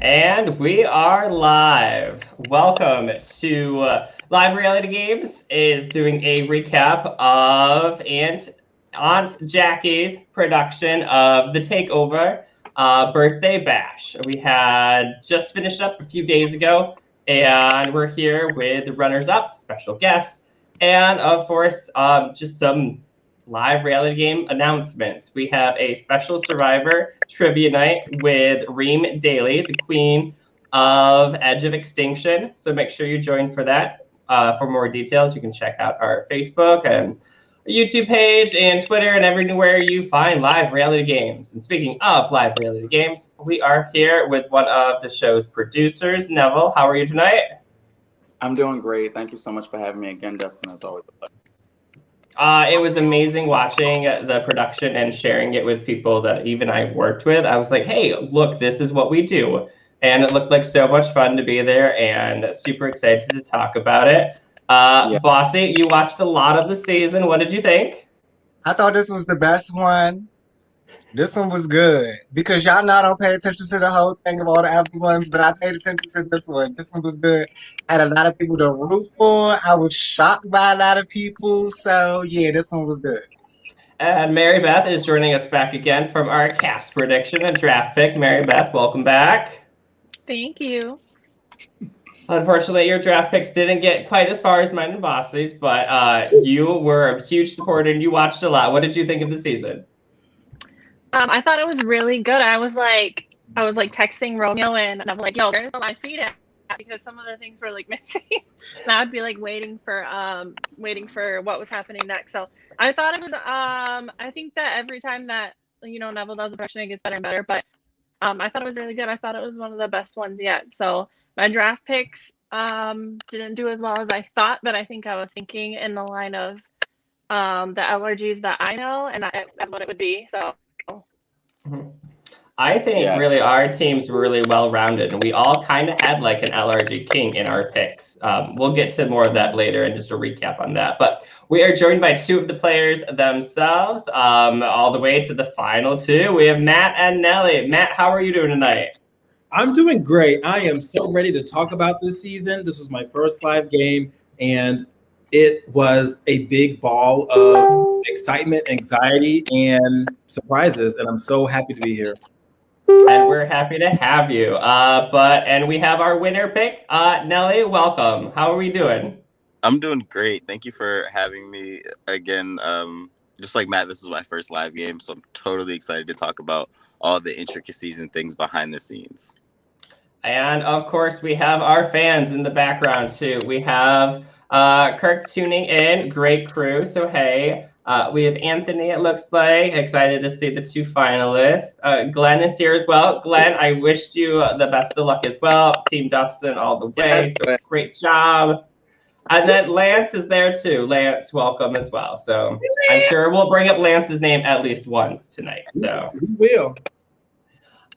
And we are live. Welcome to Live Reality Games is doing a recap of Aunt Jackie's production of the Takeover birthday bash. We had just finished up a few days ago, and we're here with the runners-up, special guests, and of course, just some live reality game announcements. We have a special Survivor trivia night with Reem Daly, the queen of Edge of Extinction. So make sure you join for that. For more details, you can check out our Facebook and YouTube page and Twitter and everywhere you find live reality games. And speaking of live reality games, we are here with one of the show's producers, Neville. How are you tonight? I'm doing great. Thank you so much for having me again, Dustyn. As always. It was amazing watching the production and sharing it with people that even I worked with. I was like, hey, look, this is what we do. And it looked like so much fun to be there and super excited to talk about it. Bossy, you watched a lot of the season. What did you think? I thought this was the best one. This one was good because y'all know I don't pay attention to the whole thing of all the other ones, but I paid attention to this one. This one was good. Had a lot of people to root for. I was shocked by a lot of people. So yeah, this one was good. And Mary Beth is joining us back again from our cast prediction and draft pick. Mary Beth, welcome back. Thank you. Unfortunately, your draft picks didn't get quite as far as mine and Bossy's, but you were a huge supporter and you watched a lot. What did you think of the season? I thought it was really good. I was like texting Romeo and I'm like, yo, where's the live feed at? Because some of the things were like missing. And I would be like waiting for what was happening next. So I thought it was I think that every time that Neville does a production, it gets better and better. But I thought it was really good. I thought it was one of the best ones yet. So my draft picks didn't do as well as I thought, but I think I was thinking in the line of the LRGs that I know, and that's what it would be. So I think really our team's really well-rounded, and we all kind of had like an LRG king in our picks. We'll get to more of that later and just a recap on that. But we are joined by two of the players themselves, all the way to the final two. We have Matt and Nelly. Matt, how are you doing tonight? I'm doing great. I am so ready to talk about this season. This was my first live game, and it was a big ball of excitement, anxiety, and surprises, and I'm so happy to be here. And we're happy to have you. And we have our winner pick. Nelly, welcome. How are we doing? I'm doing great. Thank you for having me again. Just like Matt, this was my first live game, so I'm totally excited to talk about all the intricacies and things behind the scenes. And of course, we have our fans in the background too. We have Kirk tuning in, great crew. So hey, we have Anthony, it looks like, excited to see the two finalists. Glenn is here as well. Glenn, I wished you the best of luck as well. Team Dustyn all the way, so great job. And then Lance is there too. Lance, welcome as well. So I'm sure we'll bring up Lance's name at least once tonight. So we will.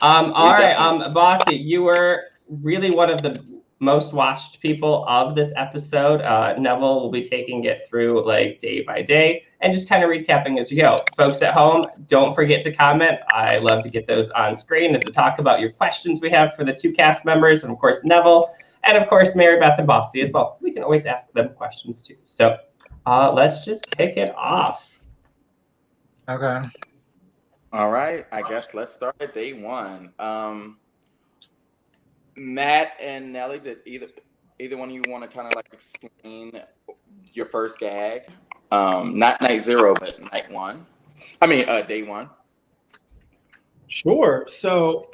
All right, Bossy, you were really one of the most watched people of this episode. Neville will be taking it through like day by day and just kind of recapping as you go. Folks at home, don't forget to comment. I love to get those on screen and to talk about your questions we have for the two cast members, and of course Neville, and of course Mary Beth and Bossy as well. We can always ask them questions too. So let's just kick it off. Okay. All right. I guess let's start at day one. Matt and Nelly, did either one of you want to kind of like explain your first gag? Not night zero, but night one. I mean, day one. Sure. So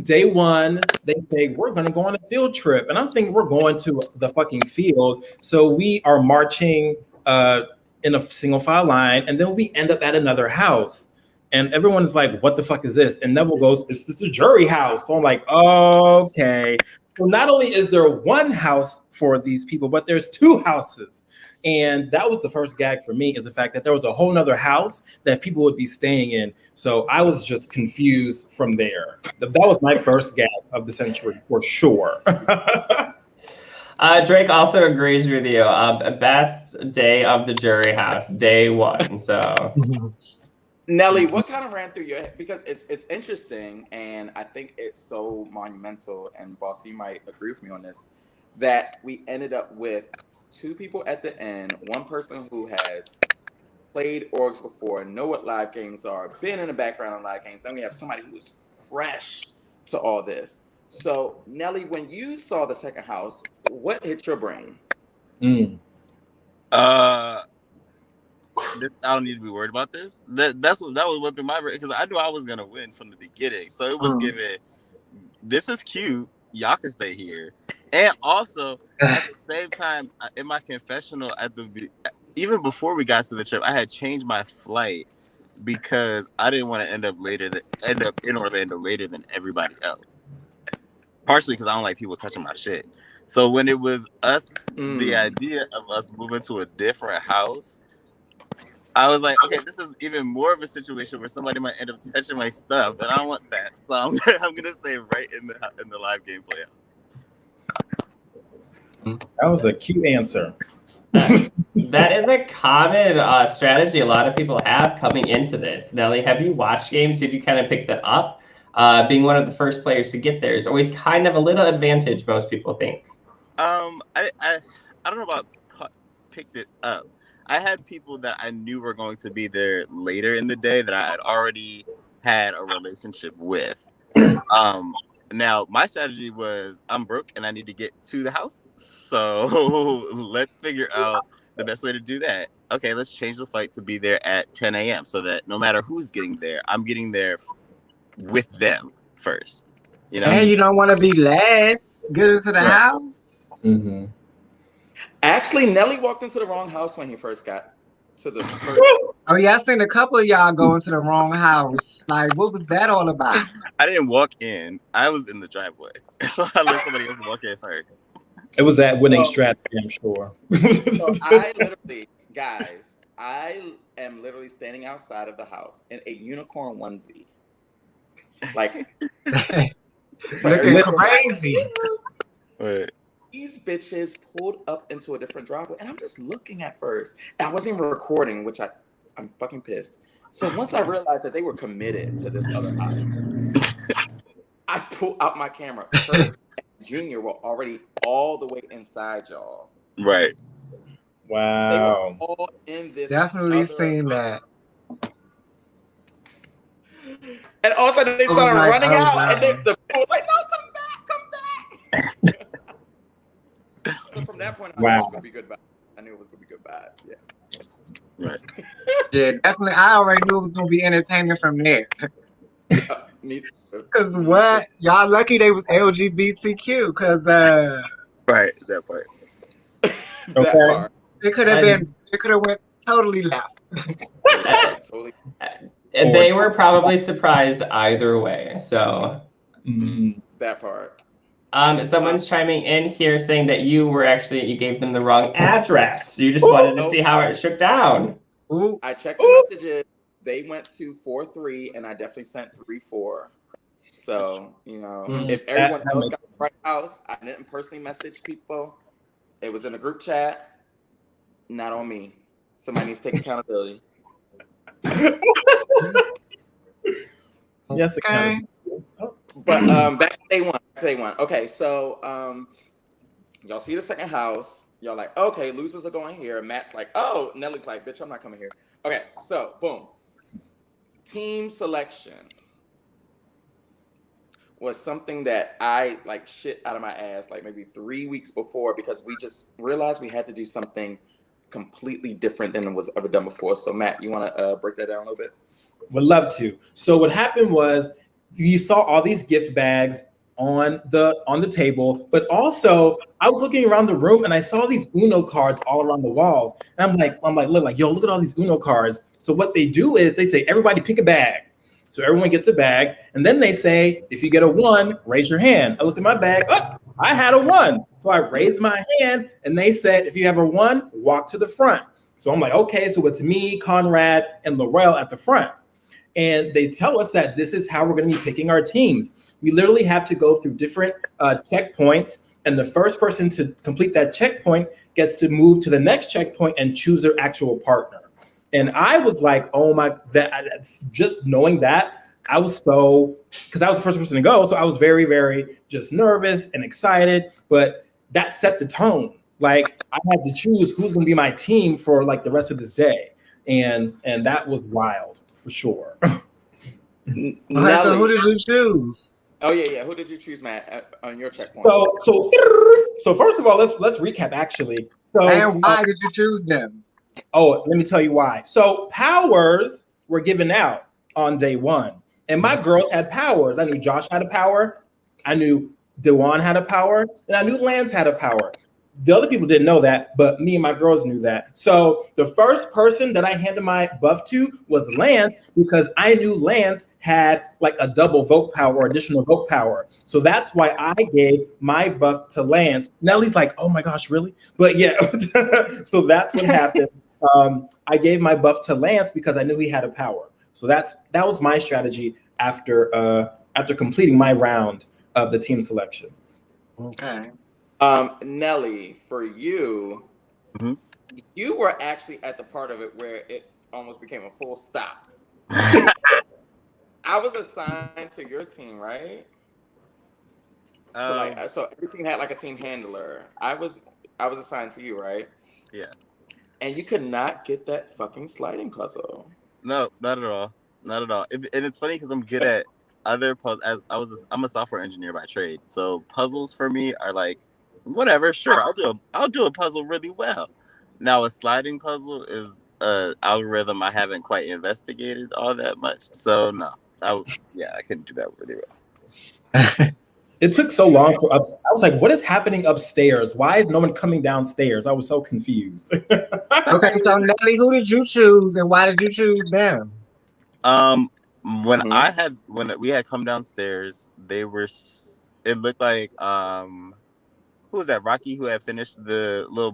day one, they say, we're going to go on a field trip. And I'm thinking we're going to the fucking field. So we are marching in a single file line, and then we end up at another house. And everyone's like, what the fuck is this? And Neville goes, it's just a jury house. So I'm like, okay. So not only is there one house for these people, but there's two houses. And that was the first gag for me, is the fact that there was a whole nother house that people would be staying in. So I was just confused from there. That was my first gag of the century for sure. Drake also agrees with you. Best day of the jury house, day one. So Nelly, what kind of ran through your head? Because it's interesting, and I think it's so monumental, and Boss, you might agree with me on this, that we ended up with two people at the end, one person who has played orgs before, know what live games are, been in the background of live games, then we have somebody who is fresh to all this. So, Nelly, when you saw the second house, what hit your brain? I don't need to be worried about this. That was one thing my brain, because I knew I was gonna win from the beginning. So it was given, this is cute. Y'all can stay here. And also at the same time, in my confessional even before we got to the trip, I had changed my flight because I didn't want to end up in Orlando later than everybody else. Partially because I don't like people touching my shit. So when it was us, the idea of us moving to a different house, I was like, okay, this is even more of a situation where somebody might end up touching my stuff, and I don't want that. So I'm gonna stay right in the live gameplay house. That was a cute answer. That is a common strategy a lot of people have coming into this. Nelly, have you watched games? Did you kind of pick that up? Being one of the first players to get there is always kind of a little advantage, most people think. I don't know about picked it up. I had people that I knew were going to be there later in the day that I had already had a relationship with. Now, my strategy was I'm broke and I need to get to the house. So let's figure out the best way to do that. Okay, let's change the flight to be there at 10 a.m. so that no matter who's getting there, I'm getting there with them first. You know? And you don't want to be last. Get into the house. Mm-hmm. Actually, Nelly walked into the wrong house when he first got to the first. Oh yeah, I seen a couple of y'all go into the wrong house. Like, what was that all about? I didn't walk in. I was in the driveway. So I let somebody else walk in first. It was that winning strategy, I'm sure. So I am literally standing outside of the house in a unicorn onesie. Like, looking crazy. Wait. These bitches pulled up into a different driveway, and I'm just looking at first. And I wasn't even recording, which I'm fucking pissed. So once I realized that they were committed to this other house, I pulled out my camera. Kirk and Junior were already all the way inside, y'all. Right. Wow. They were all in this. Definitely seen that. And all of a sudden they started running out, and then the people was like, "No, come back!" So from that point, I knew it was gonna be good vibes. I knew it was gonna be good vibes. Yeah. Right. Yeah, definitely. I already knew it was gonna be entertaining from there. Me too. Cause what? Y'all lucky they was LGBTQ. Cause Right, that part. That part. It could have been. It could have went totally left. They were probably surprised either way. So that part. Someone's chiming in here saying that you gave them the wrong address. You just wanted to see how it shook down. Ooh. I checked the messages. They went to 4-3, and I definitely sent 3-4. So, you know, if everyone else got the right house, I didn't personally message people. It was in a group chat. Not on me. Somebody needs to take accountability. Yes, okay. But back to day one. Okay, so y'all see the second house. Y'all like, okay, losers are going here. Matt's like, oh, Nelly's like, bitch, I'm not coming here. Okay, so boom. Team selection was something that I like shit out of my ass like maybe 3 weeks before, because we just realized we had to do something completely different than was ever done before. So Matt, you want to break that down a little bit? Would love to. So what happened was you saw all these gift bags on the table, but also I was looking around the room and I saw these Uno cards all around the walls. And I'm like, look at all these Uno cards. So what they do is they say, everybody pick a bag. So everyone gets a bag, and then they say, if you get a 1, raise your hand. I looked at my bag. Oh, I had a 1. So I raised my hand, and they said, if you have a 1, walk to the front. So I'm like, okay, so it's me, Conrad, and Laurel at the front. And they tell us that this is how we're going to be picking our teams. We literally have to go through different checkpoints, and the first person to complete that checkpoint gets to move to the next checkpoint and choose their actual partner. And I was like, oh my, just knowing that, I was so, because I was the first person to go. So I was very, very just nervous and excited, but that set the tone. Like I had to choose who's going to be my team for like the rest of this day. And that was wild for sure. Okay, so who did you choose? Oh yeah. Who did you choose, Matt, on your checkpoint? So first of all, let's recap actually. So and why did you choose them? Oh, let me tell you why. So powers were given out on day one, and my girls had powers. I knew Josh had a power, I knew Dewan had a power, and I knew Lance had a power. The other people didn't know that, but me and my girls knew that. So the first person that I handed my buff to was Lance, because I knew Lance had like a double vote power or additional vote power. So that's why I gave my buff to Lance. Nelly's like, oh my gosh, really? But yeah, so that's what happened. I gave my buff to Lance because I knew he had a power. So that was my strategy after completing my round of the team selection. Okay. Nelly, for you, you were actually at the part of it where it almost became a full stop. I was assigned to your team, right? So every team had like a team handler. I was assigned to you, right? Yeah. And you could not get that fucking sliding puzzle. No, not at all. Not at all. And it's funny because I'm good at other puzzles. I'm a software engineer by trade, so puzzles for me are like, whatever, sure, I'll do a puzzle really well. Now a sliding puzzle is an algorithm I haven't quite investigated all that much. So no, I couldn't do that really well. It took so long for us. I was like, what is happening upstairs? Why is no one coming downstairs? I was so confused. Okay, so Nelly, who did you choose and why did you choose them? When we had come downstairs, it looked like who was that? Rocky, who had finished the little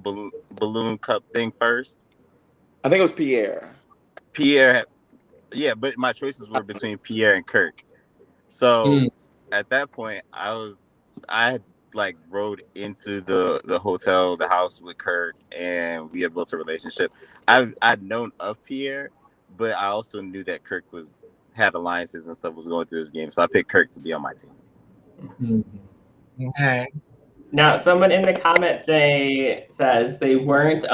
balloon cup thing first? I think it was Pierre. Yeah, but my choices were between Pierre and Kirk. So at that point, I had like rode into the hotel, the house with Kirk, and we had built a relationship. I'd known of Pierre, but I also knew that Kirk had alliances and stuff was going through this game, so I picked Kirk to be on my team. Okay. Now, someone in the comments says they weren't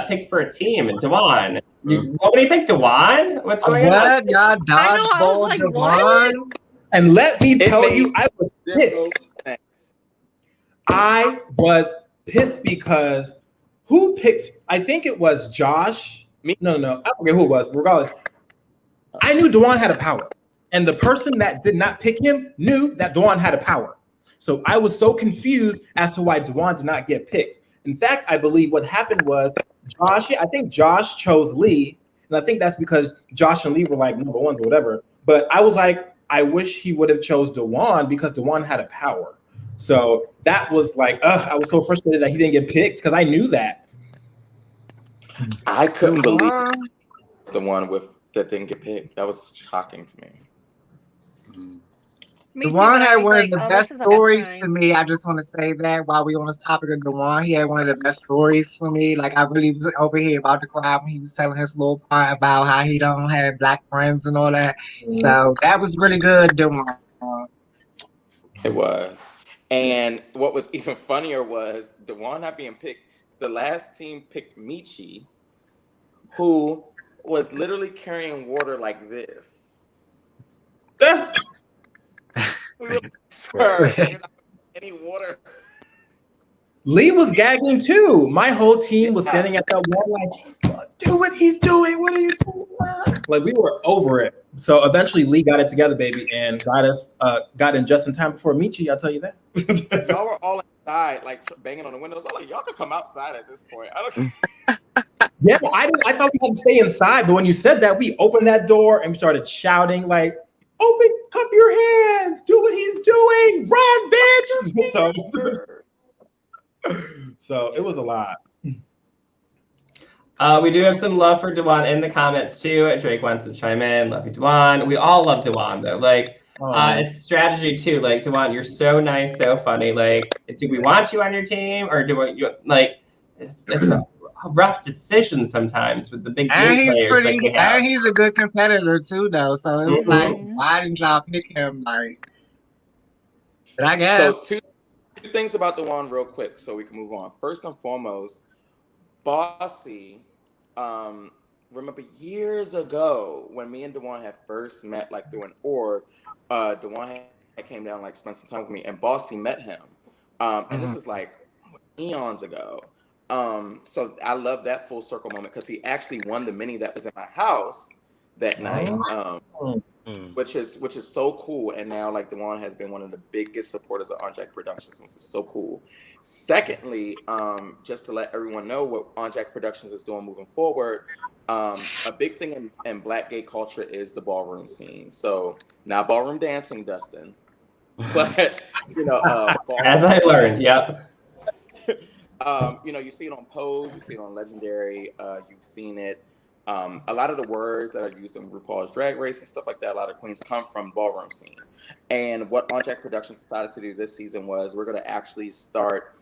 picked for a team. Dewan, nobody picked Dewan? What's going on? What? Y'all dodgeball Dewan? And let me tell you, I was pissed. I was pissed because who picked? I think it was Josh. Me? No. I forget who it was. Regardless, I knew Dewan had a power, and the person that did not pick him knew that Dewan had a power. So I was so confused as to why Dewan did not get picked. In fact, I believe what happened was I think Josh chose Lee, and I think that's because Josh and Lee were like number ones or whatever. But I was like, I wish he would have chose Dewan because Dewan had a power. So that was like, I was so frustrated that he didn't get picked because I knew that. I couldn't believe the one that didn't get picked. That was shocking to me. Dewan had one of the best stories to me. I just want to say that while we're on this topic of Dewan, he had one of the best stories for me. Like, I really was over here about to cry when he was telling his little part about how he don't have black friends and all that. So that was really good, Dewan. It was. And what was even funnier was Dewan not being picked. The last team picked Michi, who was literally carrying water like this. We were like, sir, you're not any water. Lee was gagging too. My whole team was standing at that wall like, do what he's doing. What are you doing? Like, we were over it. So eventually Lee got it together, baby, and got in just in time before Michi, I'll tell you that. Y'all were all inside, like banging on the windows. I'm like, y'all could come outside at this point. Yeah, I thought we had to stay inside, but when you said that, we opened that door and we started shouting like, open up your hands, do what he's doing, run, bitch. So it was a lot. We do have some love for Dewan in the comments too. Drake wants to chime in. Love you, Dewan. We all love Dewan though. Like, it's strategy too. Like, Dewan, you're so nice, so funny. Like, do we want you on your team or do you like? It's rough decisions sometimes with the big And game he's players pretty, like they have. and he's a good competitor too, though. So it's like, Mhm. why didn't y'all pick him? Like, but I So guess. two things about DeJuan real quick so we can move on. First and foremost, Bossy, remember years ago when me and DeJuan had first met, like through an org, DeJuan had came down, like spent some time with me, and Bossy met him. And this is like eons ago. So I love that full circle moment because he actually won the mini that was in my house that night. Which is so cool. And now like DeJuan has been one of the biggest supporters of On Jack Productions, which is so cool. Secondly, just to let everyone know what On Jack Productions is doing moving forward, a big thing in Black gay culture is the ballroom scene. So not ballroom dancing, Dustyn, but ballroom As I learned, yep. You see it on Pose, you see it on Legendary, you've seen it. A lot of the words that are used in RuPaul's Drag Race and stuff like that, a lot of queens come from ballroom scene. And what On Jack Productions decided to do this season was we're going to actually start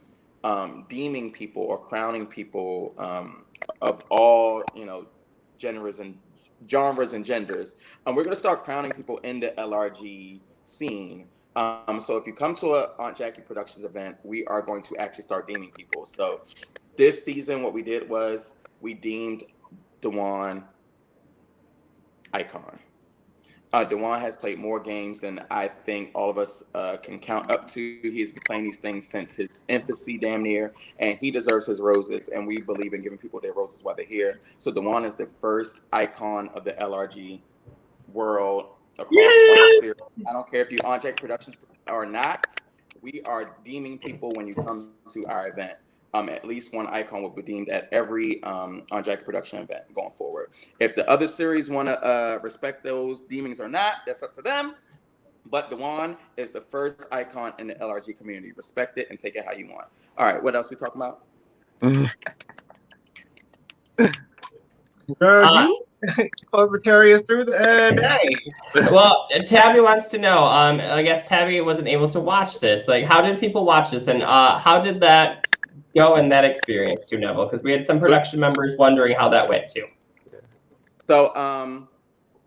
deeming people or crowning people of all genres and genders. We're going to start crowning people in the LRG scene. So if you come to a Aunt Jackie Productions event, we are going to actually start deeming people. So this season, what we did was we deemed DeJuan icon. DeJuan has played more games than I think all of us can count up to. He's been playing these things since his infancy, damn near, and he deserves his roses. And we believe in giving people their roses while they're here. So DeJuan is the first icon of the LRG world across all series. I don't care if you On Jack Productions or not. We are deeming people when you come to our event. At least one icon will be deemed at every On Jack Production event going forward. If the other series want to respect those deemings or not, that's up to them. But DeJuan is the first icon in the LRG community. Respect it and take it how you want. All right, what else we talking about? Girl, you supposed to carry us through the day. Well, Tabby wants to know. I guess Tabby wasn't able to watch this. Like, how did people watch this, and how did that go in that experience too, Neville? Because we had some production members wondering how that went too. So,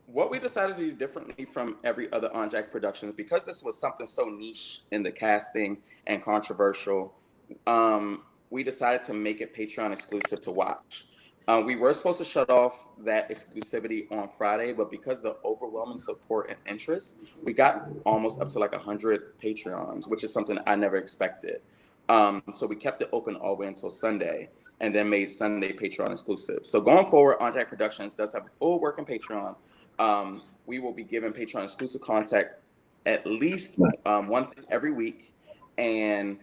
what we decided to do differently from every other On Jack Productions, because this was something so niche in the casting and controversial, we decided to make it Patreon exclusive to watch. We were supposed to shut off that exclusivity on Friday, but because of the overwhelming support and interest, we got almost up to like 100 Patreons, which is something I never expected. So we kept it open all the way until Sunday, and then made Sunday Patreon exclusive. So going forward, On Jack Productions does have a full working Patreon. We will be giving Patreon exclusive content at least one thing every week, and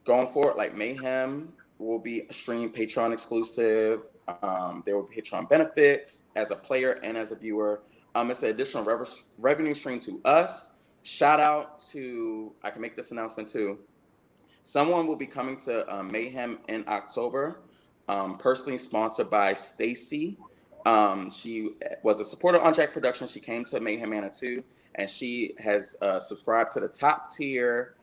going forward, like Mayhem will be streamed Patreon exclusive. There will be Patreon benefits as a player and as a viewer. It's an additional revenue stream to us. Shout out to, I can make this announcement too. Someone will be coming to Mayhem in October, personally sponsored by Stacy. She was a supporter on Jack Productions. She came to Mayhem Manor too, and she has subscribed to the top tier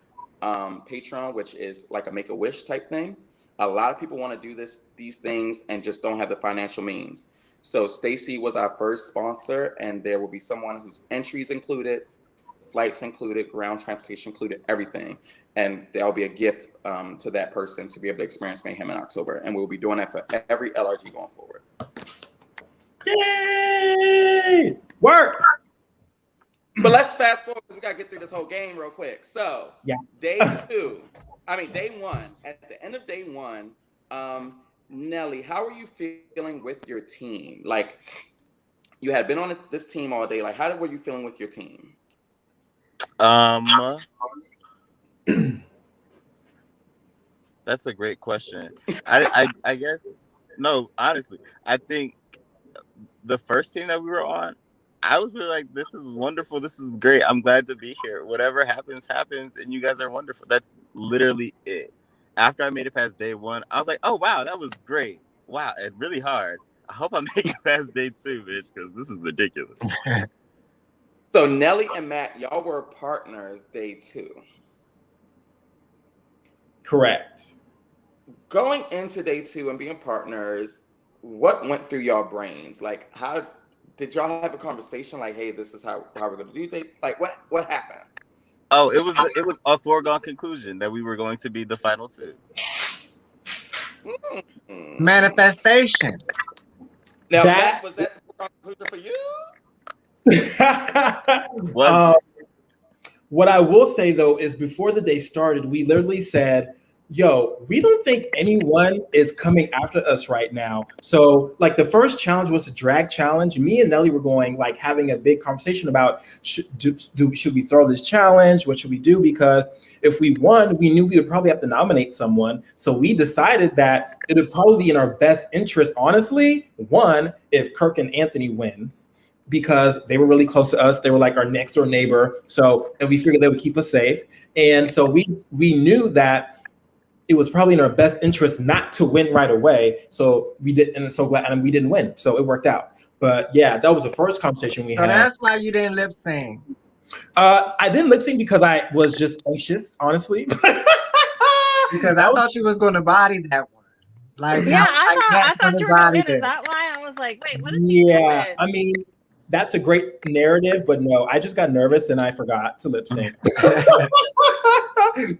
Patreon, which is like a Make-A-Wish type thing. A lot of people want to do these things and just don't have the financial means. So Stacy was our first sponsor, and there will be someone whose entries included, flights included, ground transportation included, everything. And there'll be a gift to that person to be able to experience Mayhem in October. And we'll be doing that for every LRG going forward. Yay! Work! But let's fast forward because we got to get through this whole game real quick. So, yeah. day one, at the end of day one, Nelly, how are you feeling with your team? Like, you had been on this team all day. Like, how were you feeling with your team? That's a great question. I guess, no, honestly, I think the first team that we were on, I was really like, this is wonderful. This is great. I'm glad to be here. Whatever happens, happens. And you guys are wonderful. That's literally it. After I made it past day one, I was like, oh, wow, that was great. Wow, and really hard. I hope I make it past day two, bitch, because this is ridiculous. So Nelly and Matt, y'all were partners day two. Correct. going into day 2 and being partners, what went through y'all brains? Like, how did y'all have a conversation? Like, hey, this is how we're gonna do things. Like, what happened? Oh, it was a foregone conclusion that we were going to be the final 2. Manifestation. Now, That- was that the foregone conclusion for you? What I will say though is before the day started, we literally said, yo, we don't think anyone is coming after us right now. So like the first challenge was a drag challenge. Me and Nelly were going like having a big conversation about should we throw this challenge? What should we do? Because if we won, we knew we would probably have to nominate someone. So we decided that it would probably be in our best interest, honestly, one, if Kirk and Anthony wins, because they were really close to us. They were like our next door neighbor. And we figured they would keep us safe. And so we knew that it was probably in our best interest not to win right away. So we did, and I'm so glad, and we didn't win. So it worked out. But yeah, that was the first conversation we had. So that's why you didn't lip sync. I didn't lip sync because I was just anxious, honestly. Because I thought you was going to body that one. Like, Yeah, I I thought you were going to win. Is that why? I was like, wait, what is he doing? I mean, that's a great narrative, but no, I just got nervous and I forgot to lip sync.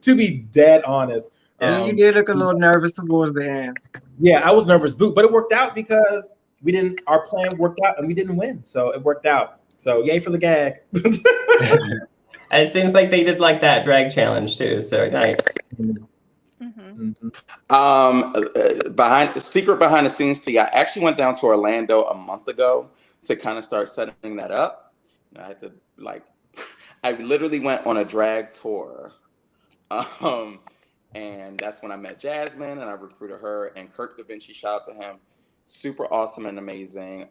To be dead honest. You did look a little nervous towards the end. Yeah, I was nervous, but it worked out because our plan worked out and we didn't win. So it worked out. So yay for the gag. It seems like they did like that drag challenge too. So nice. Secret behind the scenes tea. I actually went down to Orlando a month ago to kind of start setting that up. I had to I literally went on a drag tour. And that's when I met Jasmine and I recruited her, and Kirk Da Vinci, shout out to him. Super awesome and amazing.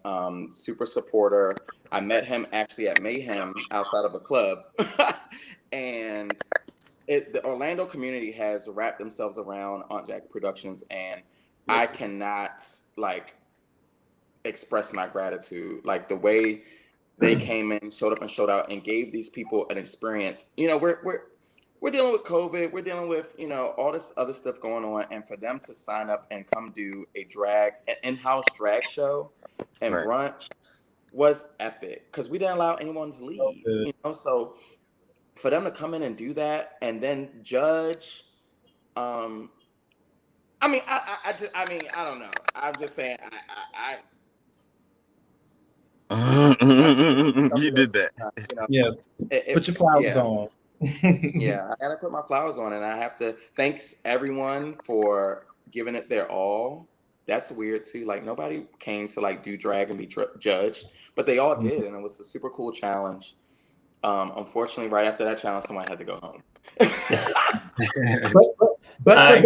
Super supporter. I met him actually at Mayhem outside of a club. And the Orlando community has wrapped themselves around Aunt Jackie Productions, and I cannot express my gratitude. Like the way they came in, showed up and showed out and gave these people an experience. You know, we're dealing with COVID. We're dealing with, all this other stuff going on. And for them to sign up and come do an in-house drag show and brunch was epic, because we didn't allow anyone to leave. So for them to come in and do that and then judge, I don't know. I'm just saying, You did that. Yes. Put your flowers on. Yeah, I gotta put my flowers on, and I have to thanks everyone for giving it their all. That's weird too. Like nobody came to do drag and be judged, but they all did, and it was a super cool challenge. Unfortunately, right after that challenge, someone had to go home.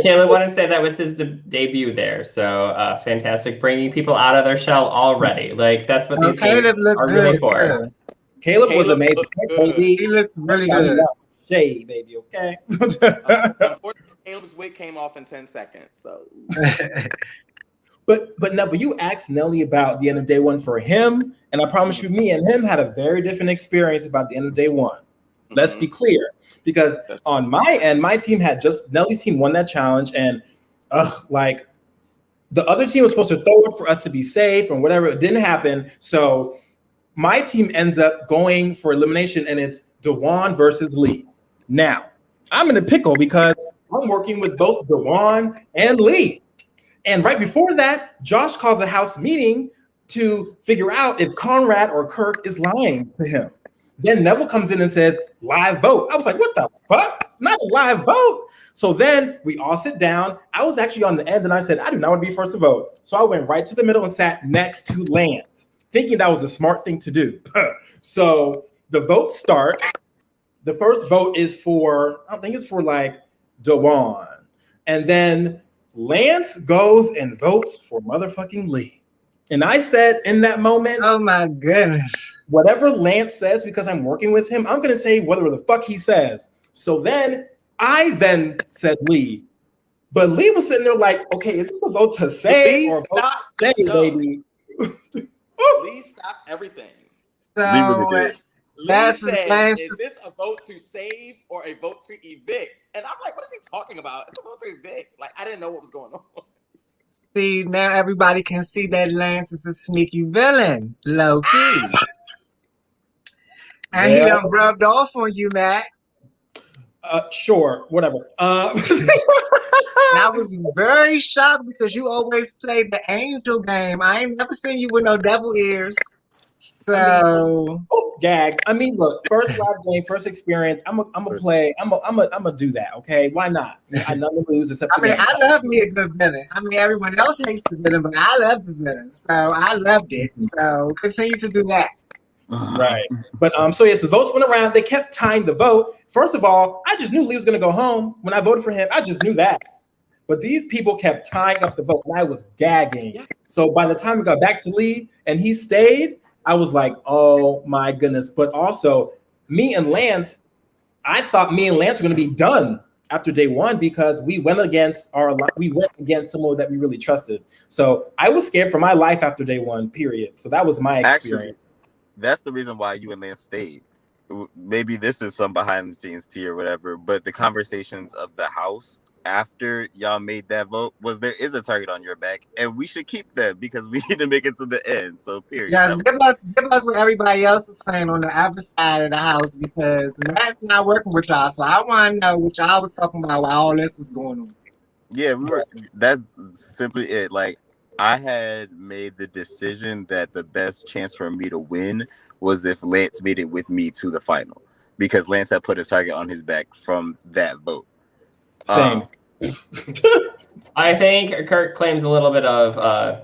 Caleb wanted to say that was his debut there, so fantastic, bringing people out of their shell already. Like that's what these games are really for. Caleb was amazing. He looked really good. Shade, baby, okay? Unfortunately, Caleb's wig came off in 10 seconds. So, but Neville, you asked Nelly about the end of day one for him, and I promise you, me and him had a very different experience about the end of day one. Let's be clear, because on my end, my team had Nelly's team won that challenge, and the other team was supposed to throw it for us to be safe and whatever. It didn't happen, so my team ends up going for elimination, and it's Dewan versus Lee. Now, I'm in a pickle because I'm working with both Dewan and Lee. And right before that, Josh calls a house meeting to figure out if Conrad or Kirk is lying to him. Then Neville comes in and says, live vote. I was like, what the fuck? Not a live vote. So then we all sit down. I was actually on the end, and I said, I do not want to be first to vote. So I went right to the middle and sat next to Lance, thinking that was a smart thing to do. So the votes start. The first vote is for, I think it's for Dewan. And then Lance goes and votes for motherfucking Lee. And I said in that moment, oh my goodness, whatever Lance says, because I'm working with him, I'm going to say whatever the fuck he says. So then I said Lee. But Lee was sitting there like, okay, is this a vote to say or a vote to say, baby? Lee stopped everything. So Lee said, "Is this a vote to save or a vote to evict?" And I'm like, "What is he talking about? It's a vote to evict." Like, I didn't know what was going on. See, now everybody can see that Lance is a sneaky villain, low key. And he done rubbed off on you, Matt. Sure, whatever. And I was very shocked because you always played the angel game. I ain't never seen you with no devil ears. So gag. I mean, look, first live game, first experience. I'm gonna play. I'm gonna do that. Okay, why not? I nothing to lose except. I mean, I love me a good villain. I mean, everyone else hates the villain, but I love the villain. So I loved it. So continue to do that. Right. But so the votes went around. They kept tying the vote. First of all, I just knew Lee was gonna go home when I voted for him. I just knew that. But these people kept tying up the vote, and I was gagging. Yeah. So by the time we got back to Lee and he stayed, I was like, oh my goodness. But also, me and Lance, I thought me and Lance were going to be done after day one because we went against someone that we really trusted. So I was scared for my life after day one, period. So that was my experience. Actually, that's the reason why you and Lance stayed. Maybe this is some behind the scenes tea or whatever, but the conversations of the house after y'all made that vote was there is a target on your back and we should keep them because we need to make it to the end. So period. Yes, give us what everybody else was saying on the other side of the house because Matt's not working with y'all. So I want to know what y'all was talking about while all this was going on. Yeah, that's simply it. Like I had made the decision that the best chance for me to win was if Lance made it with me to the final because Lance had put a target on his back from that vote. Same. I think Kurt claims a little bit of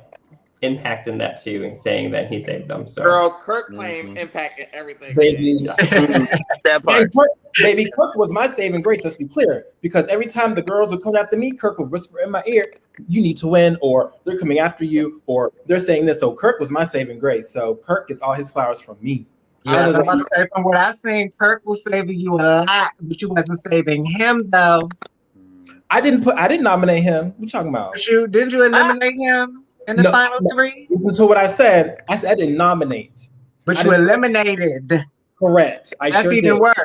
impact in that too, saying that he saved them. So, girl, Kurt claimed impact in everything. Baby, that part. Kurt was my saving grace. Let's be clear, because every time the girls would come after me, Kurt would whisper in my ear, "You need to win," or "They're coming after you," or "They're saying this." So Kurt was my saving grace. So Kurt gets all his flowers from me. Yeah, I was about to say, from what I seen, Kurt was saving you a lot, but you wasn't saving him though. I didn't nominate him. What you talking about? Didn't you eliminate him in the final three? So what I said I didn't nominate. But you eliminated. Correct. That's even worse.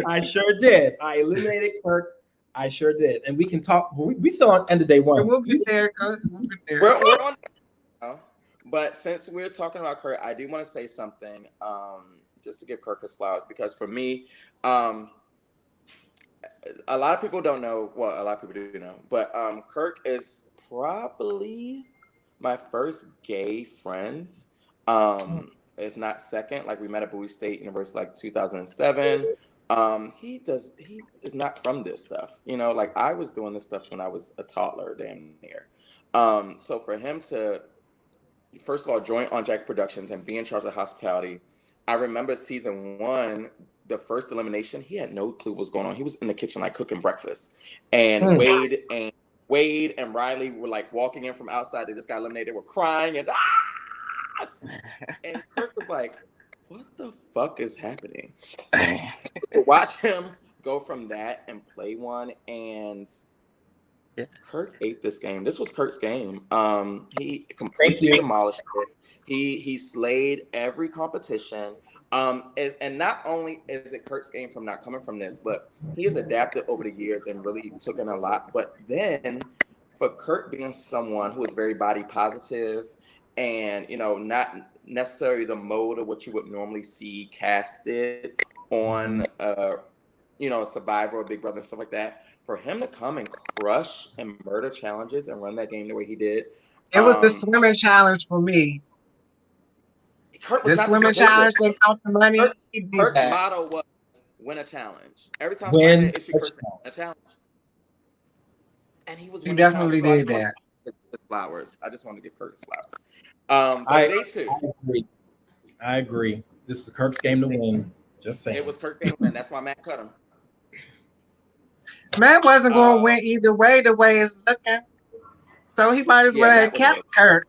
I sure did. I eliminated Kirk. I sure did. And we can talk. We still on end of day one. We'll get there. We'll get there. We're on. But since we're talking about Kurt, I do want to say something just to give Kurt his flowers because for me, a lot of people don't know. Well, a lot of people do know, but Kirk is probably my first gay friend, if not second. Like we met at Bowie State University, like 2007. He is not from this stuff, you know. Like I was doing this stuff when I was a toddler, damn near. So for him to, first of all, join on Jack Productions and be in charge of hospitality, I remember season 1. The first elimination, he had no clue what was going on. He was in the kitchen like cooking breakfast, and Wade and Riley were like walking in from outside. They just got eliminated. Were crying and and Kirk was like, "What the fuck is happening?" Watch him go from that and play one, and Kirk ate this game. This was Kirk's game. He completely demolished it. He slayed every competition. And not only is it Kurt's game from not coming from this, but he has adapted over the years and really took in a lot. But then for Kurt being someone who is very body positive and, you know, not necessarily the mode of what you would normally see casted on, you know, Survivor or Big Brother and stuff like that, for him to come and crush and murder challenges and run that game the way he did. It was the swimming challenge for me. The swimming challenge didn't count the money. Kurt's motto was win a challenge. Every time win an issue, Kurt a challenge. And he was. You definitely did that. Flowers. I just wanted to give Kurt flowers. I agree. This is Kurt's game to win. Just saying. It was Kurt's game to win. That's why Matt cut him. Matt wasn't going to win either way. The way it's looking, so he might as well have kept Kurt.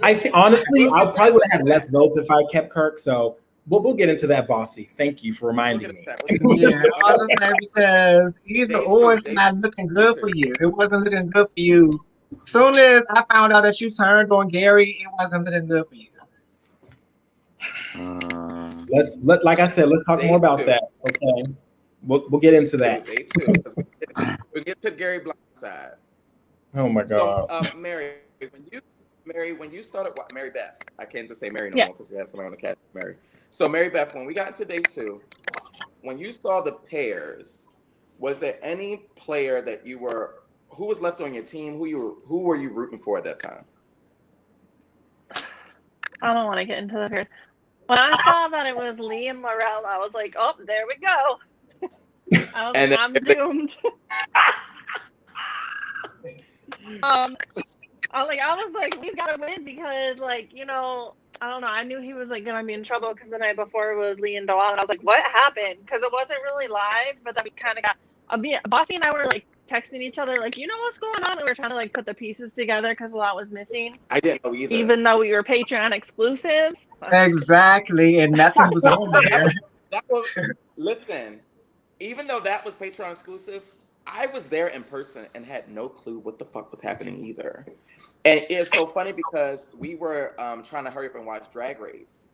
I think honestly, I probably would have had less votes if I kept Kirk. So we'll get into that, Bossy. Thank you for reminding me. Yeah, honestly, because either or it's not looking good for you. It wasn't looking good for you Soon as I found out that you turned on Gary, it wasn't looking good for you. Like I said, let's talk more about that. Okay, we'll get into that. Day two. We get to Gary Black's side. Oh my God. So, Mary, when you started, Mary Beth, I can't just say Mary no more because we had somebody on the cast, Mary. So, Mary Beth, when we got into day two, when you saw the pairs, was there any player that who was left on your team? Who were you rooting for at that time? I don't want to get into the pairs. When I saw that it was Lee and Laurel, I was like, oh, there we go. I was like, I'm doomed. I was like, he's got to win because, like, you know, I don't know. I knew he was like gonna be in trouble because the night before it was Lee and Dawan, and I was like, what happened? Because it wasn't really live, but then we kind of got. Bossy and I were like texting each other, like, you know what's going on? And we were trying to like put the pieces together because a lot was missing. I didn't know either. Even though we were Patreon exclusives. Exactly, and nothing was on there. Listen, even though that was Patreon exclusive, I was there in person and had no clue what the fuck was happening either. And it's so funny because we were trying to hurry up and watch Drag Race,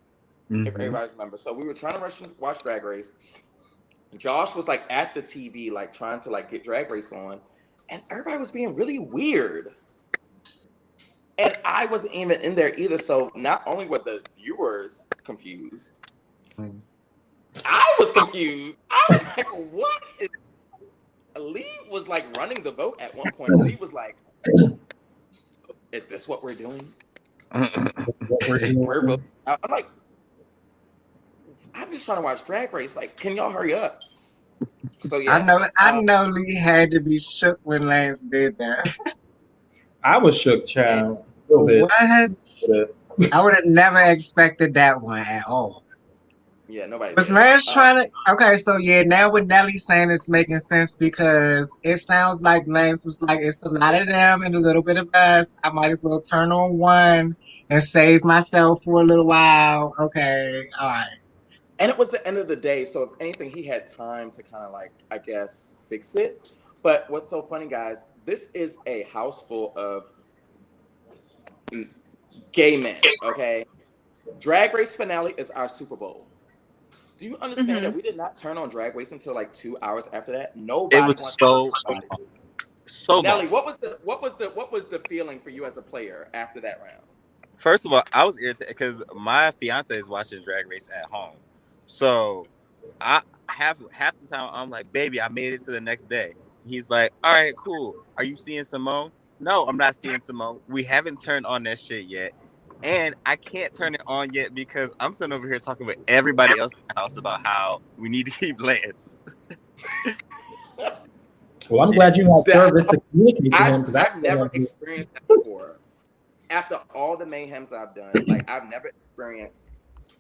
if everybody remembers. So we were trying to watch Drag Race. Josh was like at the TV, like trying to like get Drag Race on, and everybody was being really weird. And I wasn't even in there either. So not only were the viewers confused, I was confused. I was like, what is... Lee was like running the vote at one point. Lee was like, is this what we're doing? I'm like, I'm just trying to watch Drag Race. Like, can y'all hurry up? So yeah, I know Lee had to be shook when Lance did that. I was shook, child. A little bit. What? I would have never expected that one at all. Yeah, nobody. Was Lance trying to? Okay, so yeah, now with Nelly saying it's making sense because it sounds like Lance was like, it's a lot of them and a little bit of us. I might as well turn on one and save myself for a little while. Okay, all right. And it was the end of the day, so if anything, he had time to kind of like, I guess, fix it. But what's so funny, guys, this is a house full of gay men, okay? Drag Race finale is our Super Bowl. Do you understand that we did not turn on Drag Race until like 2 hours after that? Nobody. It was so Nelly, what was the feeling for you as a player after that round? First of all, I was irritated because my fiance is watching Drag Race at home. So I half the time I'm like, baby, I made it to the next day. He's like, all right, cool. Are you seeing Simone? No, I'm not seeing Simone. We haven't turned on that shit yet. And I can't turn it on yet because I'm sitting over here talking with everybody else in the house about how we need to keep Lance. Well, I'm glad you had service to communicate to him because I've never experienced that before. After all the mayhems I've done, like I've never experienced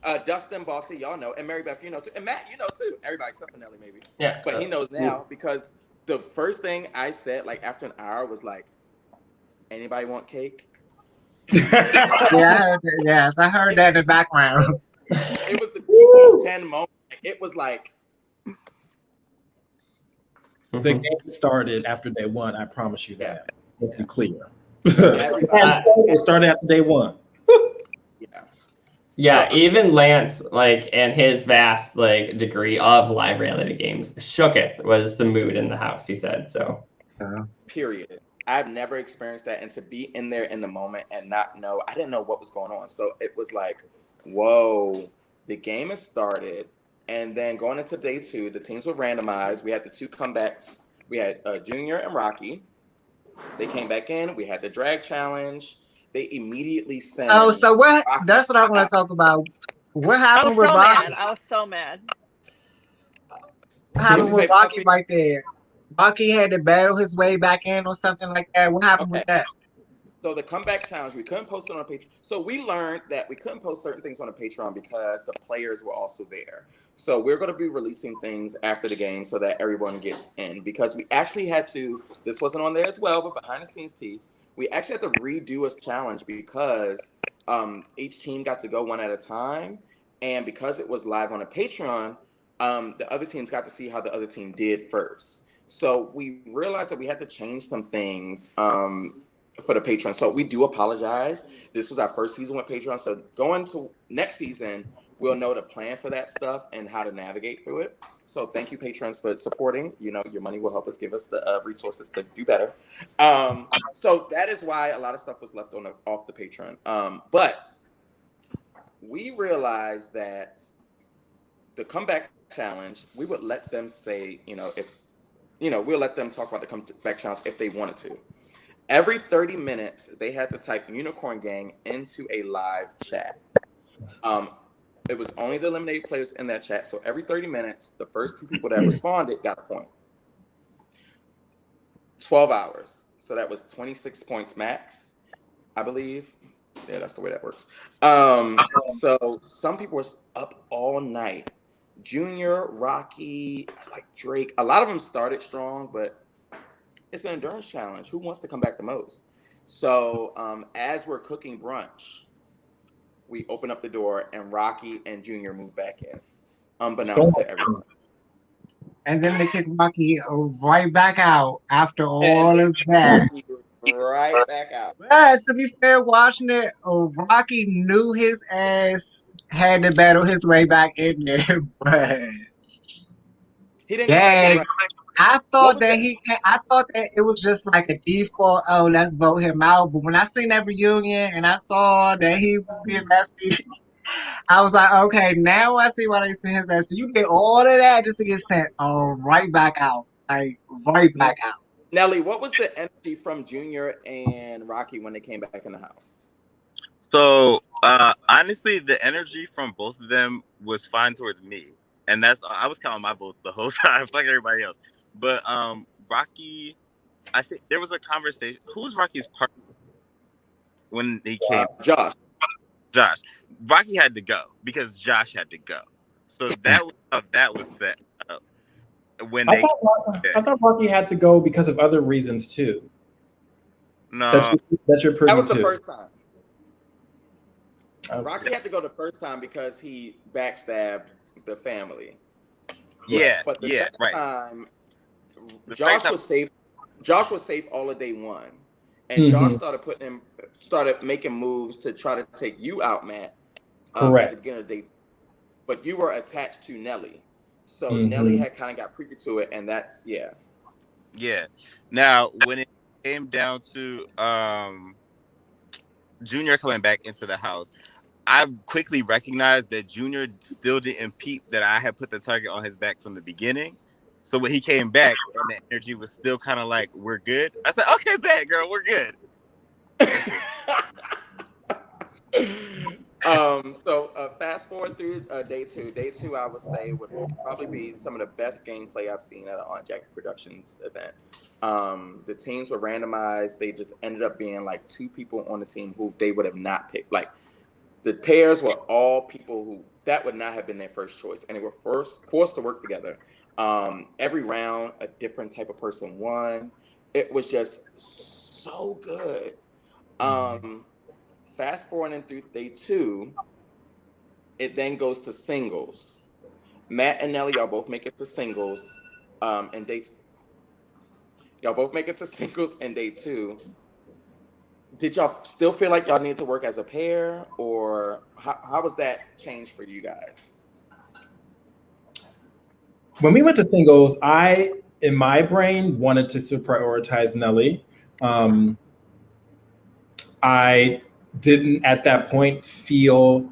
Dustyn, Bossy, y'all know, and Mary Beth, you know too, and Matt, you know too. Everybody except for Nelly, maybe. Yeah. But he knows now because the first thing I said, like after an hour, was like, "Anybody want cake?" Yeah, yes, I heard that in the background. It was the 10 moment. It was like the game started after day one. I promise you that. Let's be clear. It started after day one. Yeah, even Lance, like, and his vast like degree of live reality games, shooketh was the mood in the house. He said so. Period. I've never experienced that, and to be in there in the moment and not know, I didn't know what was going on. So it was like, whoa, the game has started, and then going into day two, the teams were randomized. We had the two comebacks. We had Junior and Rocky. They came back in. We had the drag challenge. They immediately sent. Oh, so what? That's what I want to talk about. What happened with Rocky? I was so mad. What happened with Rocky right there? Rocky had to battle his way back in or something like that. What happened with that? So the comeback challenge, we couldn't post it on Patreon. So we learned that we couldn't post certain things on the Patreon because the players were also there. So we're going to be releasing things after the game so that everyone gets in, because we actually had to, this wasn't on there as well, but behind the scenes, we actually had to redo a challenge because each team got to go one at a time. And because it was live on a Patreon, the other teams got to see how the other team did first. So we realized that we had to change some things for the Patreon. So we do apologize. This was our first season with Patreon. So going to next season, we'll know the plan for that stuff and how to navigate through it. So thank you, patrons, for supporting. You know, your money will help us give us the resources to do better. So that is why a lot of stuff was left off the Patreon. But we realized that the comeback challenge, we would let them say, we'll let them talk about the comeback challenge if they wanted to. Every 30 minutes, they had to type Unicorn Gang into a live chat. It was only the eliminated players in that chat. So every 30 minutes, the first 2 people that responded got a point. 12 hours. So that was 26 points max, I believe. Yeah, that's the way that works. So some people were up all night. Junior, Rocky, like Drake. A lot of them started strong, but it's an endurance challenge. Who wants to come back the most? So as we're cooking brunch, we open up the door and Rocky and Junior move back in, unbeknownst to everyone. And then they kick Rocky right back out after all of that. Right back out. But to be fair, watching it, Rocky knew his ass had to battle his way back in there, but he didn't come back. I thought that it was just like a default. Oh, let's vote him out. But when I seen that reunion and I saw that he was being messy, I was like, okay, now I see why they sent his ass. So you did all of that just to get sent right back out, like right back out. Nelly, what was the energy from Junior and Rocky when they came back in the house? So honestly, the energy from both of them was fine towards me, and I was counting my votes the whole time, like everybody else. But Rocky, I think there was a conversation. Who was Rocky's partner when he came? Josh. Rocky had to go because Josh had to go. So that was how that was set up. I thought Rocky had to go because of other reasons too. No, that you're privy to. That was the first time. Okay. Rocky had to go the first time because he backstabbed the family. Yeah, but the second time, Josh was safe. Josh was safe all of day one, and Josh started making moves to try to take you out, Matt. Correct. At the beginning of the day, but you were attached to Nelly. So Nelly had kind of got privy to it, and that's yeah. Now, when it came down to Junior coming back into the house, I quickly recognized that Junior still didn't peep that I had put the target on his back from the beginning. So when he came back, and the energy was still kind of like, "We're good." I said, "Okay, bad girl, we're good." So fast forward through day two. Day two, I would say, would probably be some of the best gameplay I've seen at an On Jack Productions event. The teams were randomized. They just ended up being like 2 people on the team who they would have not picked. Like the pairs were all people who that would not have been their first choice, and they were forced to work together. Every round, a different type of person won. It was just so good. Fast forwarding through day 2, it then goes to singles. Matt and Nelly, y'all both make it to singles. And y'all both make it to singles in day 2. Did y'all still feel like y'all need to work as a pair, or how was that change for you guys? When we went to singles, I, in my brain, wanted to prioritize Nelly. I didn't at that point feel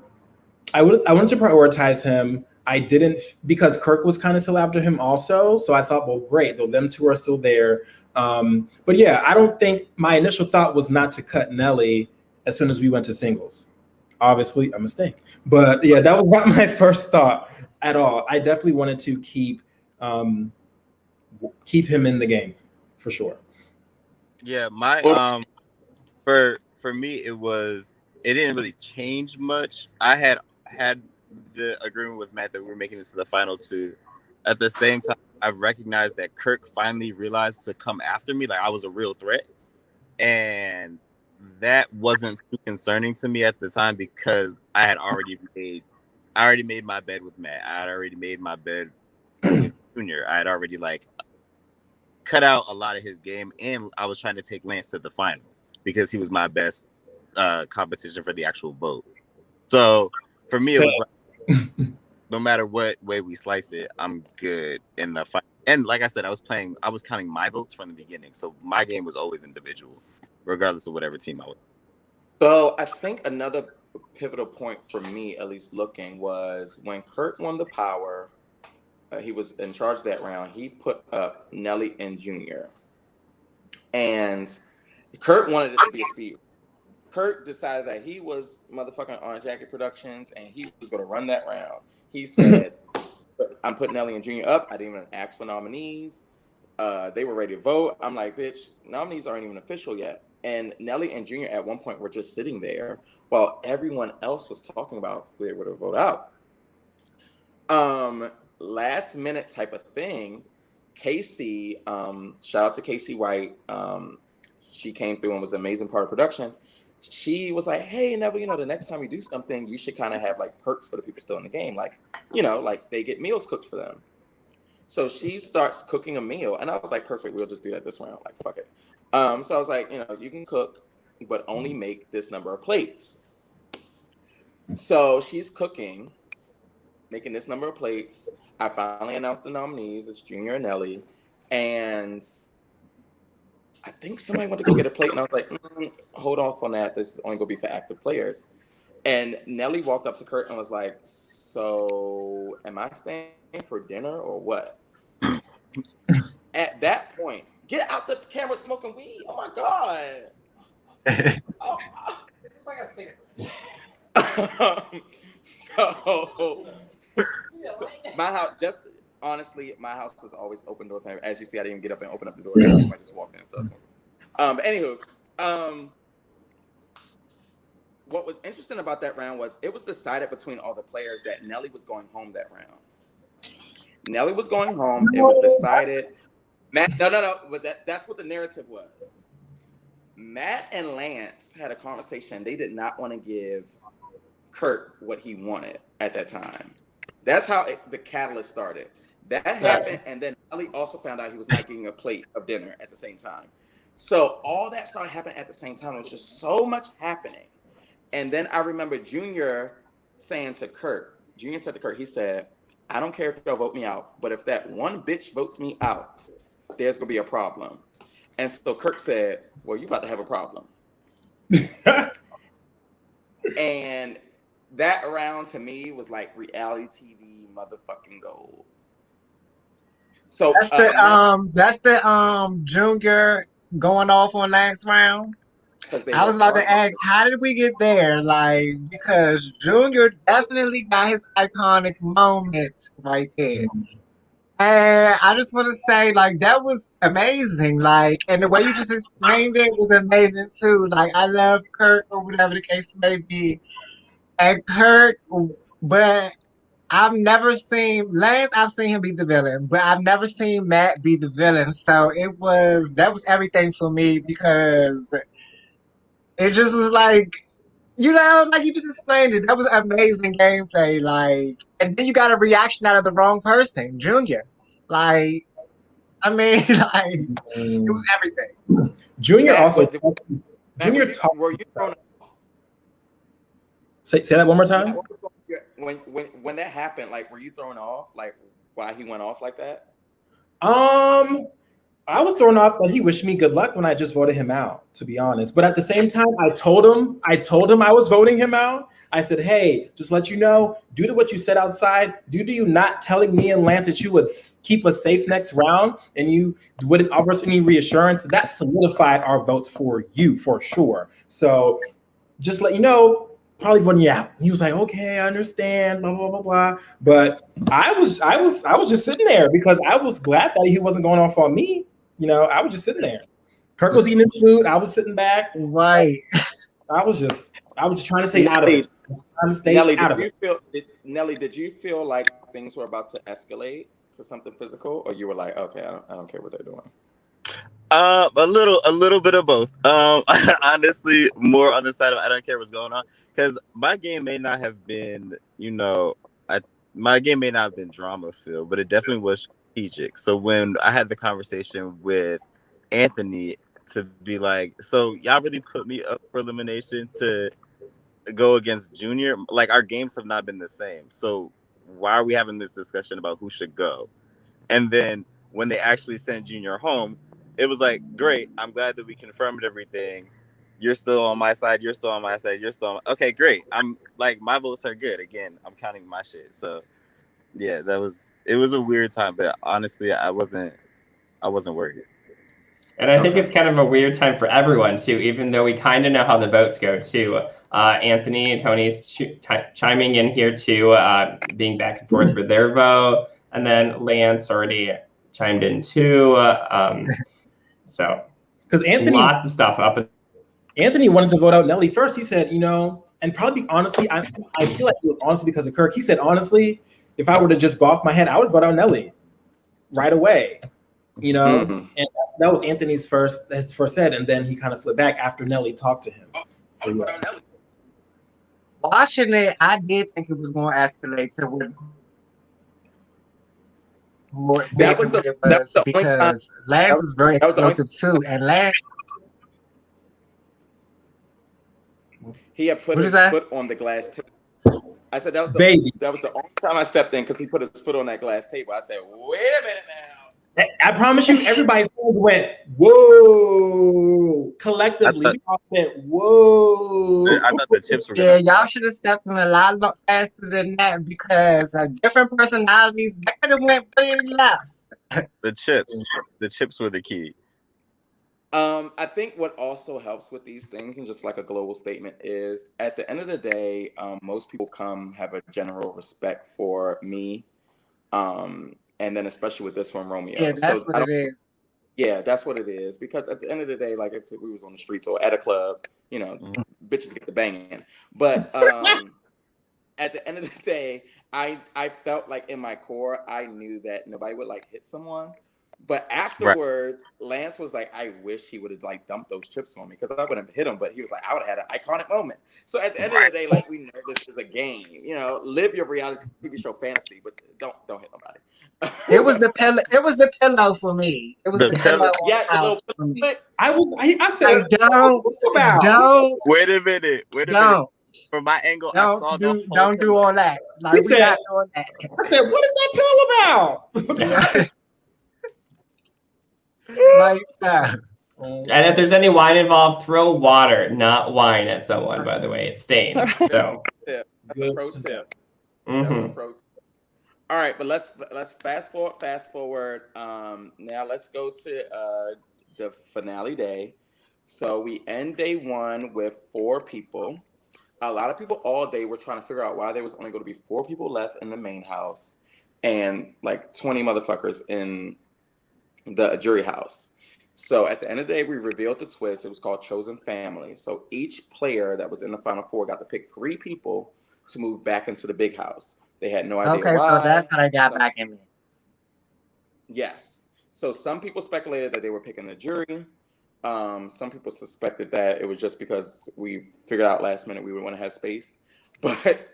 I wanted to prioritize him. I didn't, because Kirk was kind of still after him also. So I thought, well, great, though them 2 are still there. But yeah, I don't think my initial thought was not to cut Nelly as soon as we went to singles. Obviously a mistake, but yeah, that was not my first thought at all. I definitely wanted to keep him in the game for sure. Yeah, my for me it didn't really change much. I had the agreement with Matt that we were making it to the final 2. At the same time, I recognized that Kirk finally realized to come after me, like I was a real threat, and that wasn't too concerning to me at the time because I already made my bed with Matt. I had already made my bed with Junior. I had already cut out a lot of his game, and I was trying to take Lance to the final. because he was my best competition for the actual vote. So for me, it was like, no matter what way we slice it, I'm good in the fight. And like I said, I was counting my votes from the beginning. So my game was always individual, regardless of whatever team I was. So I think another pivotal point for me, at least looking, was when Kurt won the power. He was in charge that round. He put up Nelly and Junior, and Kurt wanted it to be a speed. Kurt decided that he was motherfucking Orange Jacket Productions, and he was going to run that round. He said, "I'm putting Nelly and Junior up. I didn't even ask for nominees. They were ready to vote. I'm like, bitch, nominees aren't even official yet." And Nelly and Junior at one point were just sitting there while everyone else was talking about who they were to vote out. Last minute type of thing. Casey, shout out to Casey White. She came through and was an amazing part of production. She was like, "Hey, Neville, the next time you do something, you should kind of have like perks for the people still in the game. Like, like they get meals cooked for them." So she starts cooking a meal, and I was like, "Perfect, we'll just do that this round. Like, fuck it." So I was like, you can cook, but only make this number of plates. So she's cooking, making this number of plates. I finally announced the nominees. It's Junior and Nelly, and I think somebody went to go get a plate, and I was like, hold off on that. This is only going to be for active players. And Nelly walked up to Kurt and was like, "So am I staying for dinner or what?" At that point, get out the camera smoking weed. Oh, my God. Like I said. So my house, just honestly, my house is always open doors. As you see, I didn't get up and open up the door. I just walked in and stuff. But anywho, what was interesting about that round was it was decided between all the players that Nelly was going home that round. Nelly was going home. It was decided. Matt, no. But that's what the narrative was. Matt and Lance had a conversation. They did not want to give Kurt what he wanted at that time. That's how the catalyst started. That happened, and then Nelly also found out he was not getting a plate of dinner at the same time. So all that started happening at the same time. It was just so much happening. And then I remember Junior saying to Kurt, he said, "I don't care if y'all vote me out, but if that one bitch votes me out, there's going to be a problem." And so Kurt said, "Well, you about to have a problem." And that round to me was like reality TV motherfucking gold. So that's the Junior going off on last round. I was about to ask, how did we get there? Like, because Junior definitely got his iconic moments right there. And I just want to say, like, that was amazing. Like, and the way you just explained it was amazing too. Like, I love Kurt or whatever the case may be. And Kurt, but I've never seen Lance. I've seen him be the villain, but I've never seen Matt be the villain. So that was everything for me because it just was like, like you just explained it. That was amazing gameplay. Like, and then you got a reaction out of the wrong person, Junior. Like, I mean, like, it was everything. Junior also. Were you thrown? Say that one more time. When that happened, like, were you thrown off? Like, why he went off like that? I was thrown off that he wished me good luck when I just voted him out, to be honest. But at the same time, I told him I was voting him out. I said, "Hey, just let you know, due to what you said outside, due to you not telling me and Lance that you would keep us safe next round and you wouldn't offer us any reassurance, that solidified our votes for you for sure. So just let you know, probably voting you out." He was like, "Okay, I understand, blah, blah, blah, blah." But I was just sitting there because I was glad that he wasn't going off on me. I was just sitting there. Kirk was eating his food. I was sitting back. Right. I was just trying to stay out of it. Nelly, did you feel like things were about to escalate to something physical, or you were like, "Okay, I don't care what they're doing"? A little bit of both. Honestly, more on the side of I don't care what's going on, because my game may not have been, my game may not have been drama filled, but it definitely was strategic. So when I had the conversation with Anthony to be like, so y'all really put me up for elimination to go against Junior? Like, our games have not been the same. So why are we having this discussion about who should go? And then when they actually sent Junior home, it was like, great, I'm glad that we confirmed everything. You're still on my side. You're still on my side. You're still on okay, great. I'm like, my votes are good. Again, I'm counting my shit. So yeah, it was a weird time, but honestly, I wasn't worried. And I think it's kind of a weird time for everyone too, even though we kind of know how the votes go too. Anthony and Tony's chiming in here too, being back and forth for their vote, and then Lance already chimed in too. So because lots of stuff up. Anthony wanted to vote out Nelly first. He said, and probably honestly, I feel like it was honestly because of Kirk. He said, honestly, if I were to just go off my head, I would vote out Nelly right away. And that was Anthony's first head, and then he kind of flipped back after Nelly talked to him. So, yeah. Watching it, I did think it was going to escalate to what more That was the because Lance was very explosive too, and Lance he had put his foot on the glass table. I said that was the only time I stepped in because he put his foot on that glass table. I said, wait a minute now. I promise you, everybody's hands went, whoa. Collectively, we all went, whoa. I thought the chips were y'all should have stepped in a lot faster than that because different personalities, that could have went really left. The chips were the key. I think what also helps with these things, and just like a global statement, is at the end of the day, most people have a general respect for me. And then especially with this one, Romeo. Yeah, that's what it is. Yeah, that's what it is. Because at the end of the day, like if we was on the streets or at a club, bitches get the banging. But at the end of the day, I felt like in my core, I knew that nobody would like hit someone. But afterwards, Lance was like, I wish he would have like dumped those chips on me because I wouldn't have hit him. But he was like, I would have had an iconic moment. So at the end of the day, like, we know this is a game. Live your reality TV show fantasy, but don't hit nobody. It was the pillow. It was the pillow for me. It was the pillow. Yeah, for me. I said, don't. Wait a minute. Don't. From my angle, Don't do all that. Like we're not doing that. I said, what is that pillow about? Like that. And if there's any wine involved, throw water, not wine, at someone. By the way, it's stained. So that's a pro tip. That's a pro tip. All right, but let's fast forward. Now let's go to the finale day. So we end day one with 4 people. A lot of people all day were trying to figure out why there was only going to be 4 people left in the main house and like 20 motherfuckers in the jury house. So at the end of the day, we revealed the twist. It was called Chosen Family. So each player that was in the final 4 got to pick 3 people to move back into the big house. They had no idea why. Okay, so that's how I got back in there. Yes. So some people speculated that they were picking the jury. Some people suspected that it was just because we figured out last minute we would want to have space. But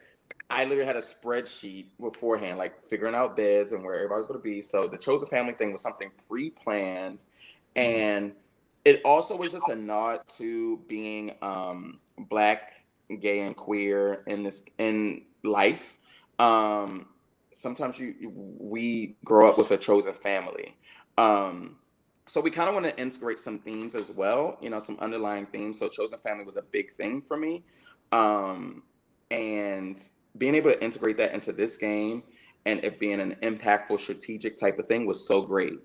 I literally had a spreadsheet beforehand, like figuring out beds and where everybody was going to be. So the Chosen Family thing was something pre-planned. And it also was just a nod to being Black, gay, and queer in life. Sometimes we grow up with a chosen family. So we kind of want to integrate some themes as well, some underlying themes. So Chosen Family was a big thing for me. And being able to integrate that into this game and it being an impactful, strategic type of thing was so great.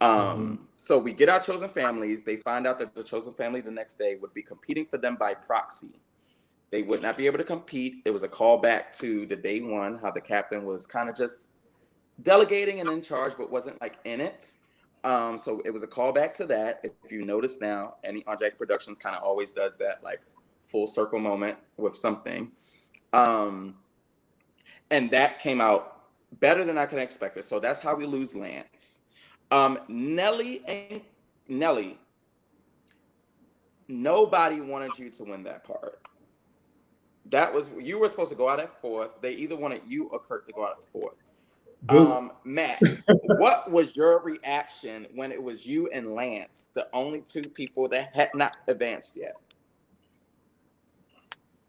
So we get our chosen families. They find out that the chosen family the next day would be competing for them by proxy. They would not be able to compete. It was a callback to the day one, how the captain was kind of just delegating and in charge, but wasn't like in it. So it was a callback to that. If you notice now, any Untitled Productions kind of always does that like full circle moment with something. And that came out better than I could expect it. So that's how we lose Lance. Nelly, nobody wanted you to win that part. You were supposed to go out at 4th. They either wanted you or Kurt to go out at 4th. Matt, what was your reaction when it was you and Lance, the only two people that had not advanced yet?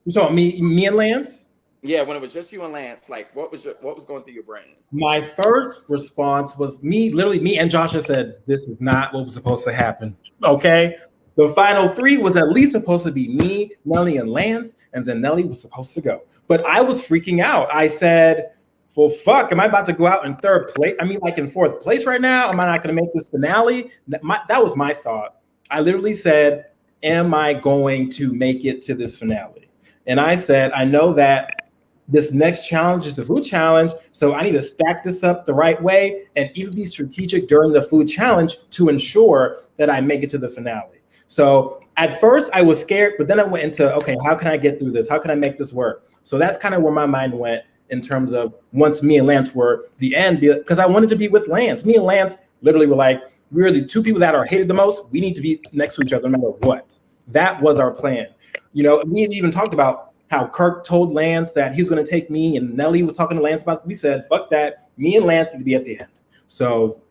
You talking me and Lance? Yeah, when it was just you and Lance, like what was going through your brain? My first response was me and Joshua said, this is not what was supposed to happen. Okay. The final three was at least supposed to be me, Nelly, and Lance, and then Nelly was supposed to go. But I was freaking out. I said, well, fuck, am I about to go out in third place? I mean, like in fourth place right now? Am I not going to make this finale? That was my thought. I literally said, am I going to make it to this finale? And I said, I know that this next challenge is the food challenge, so I need to stack this up the right way and even be strategic during the food challenge to ensure that I make it to the finale. So at first I was scared, but then I went into, okay, how can I get through this? How can I make this work? So that's kind of where my mind went in terms of once me and Lance were the end, because I wanted to be with Lance. Me and Lance literally were like, we're the two people that are hated the most. We need to be next to each other no matter what. That was our plan. You know, we had even talked about how Kirk told Lance that he was going to take me, and Nelly was talking to Lance about it. We said, fuck that. Me and Lance need to be at the end. So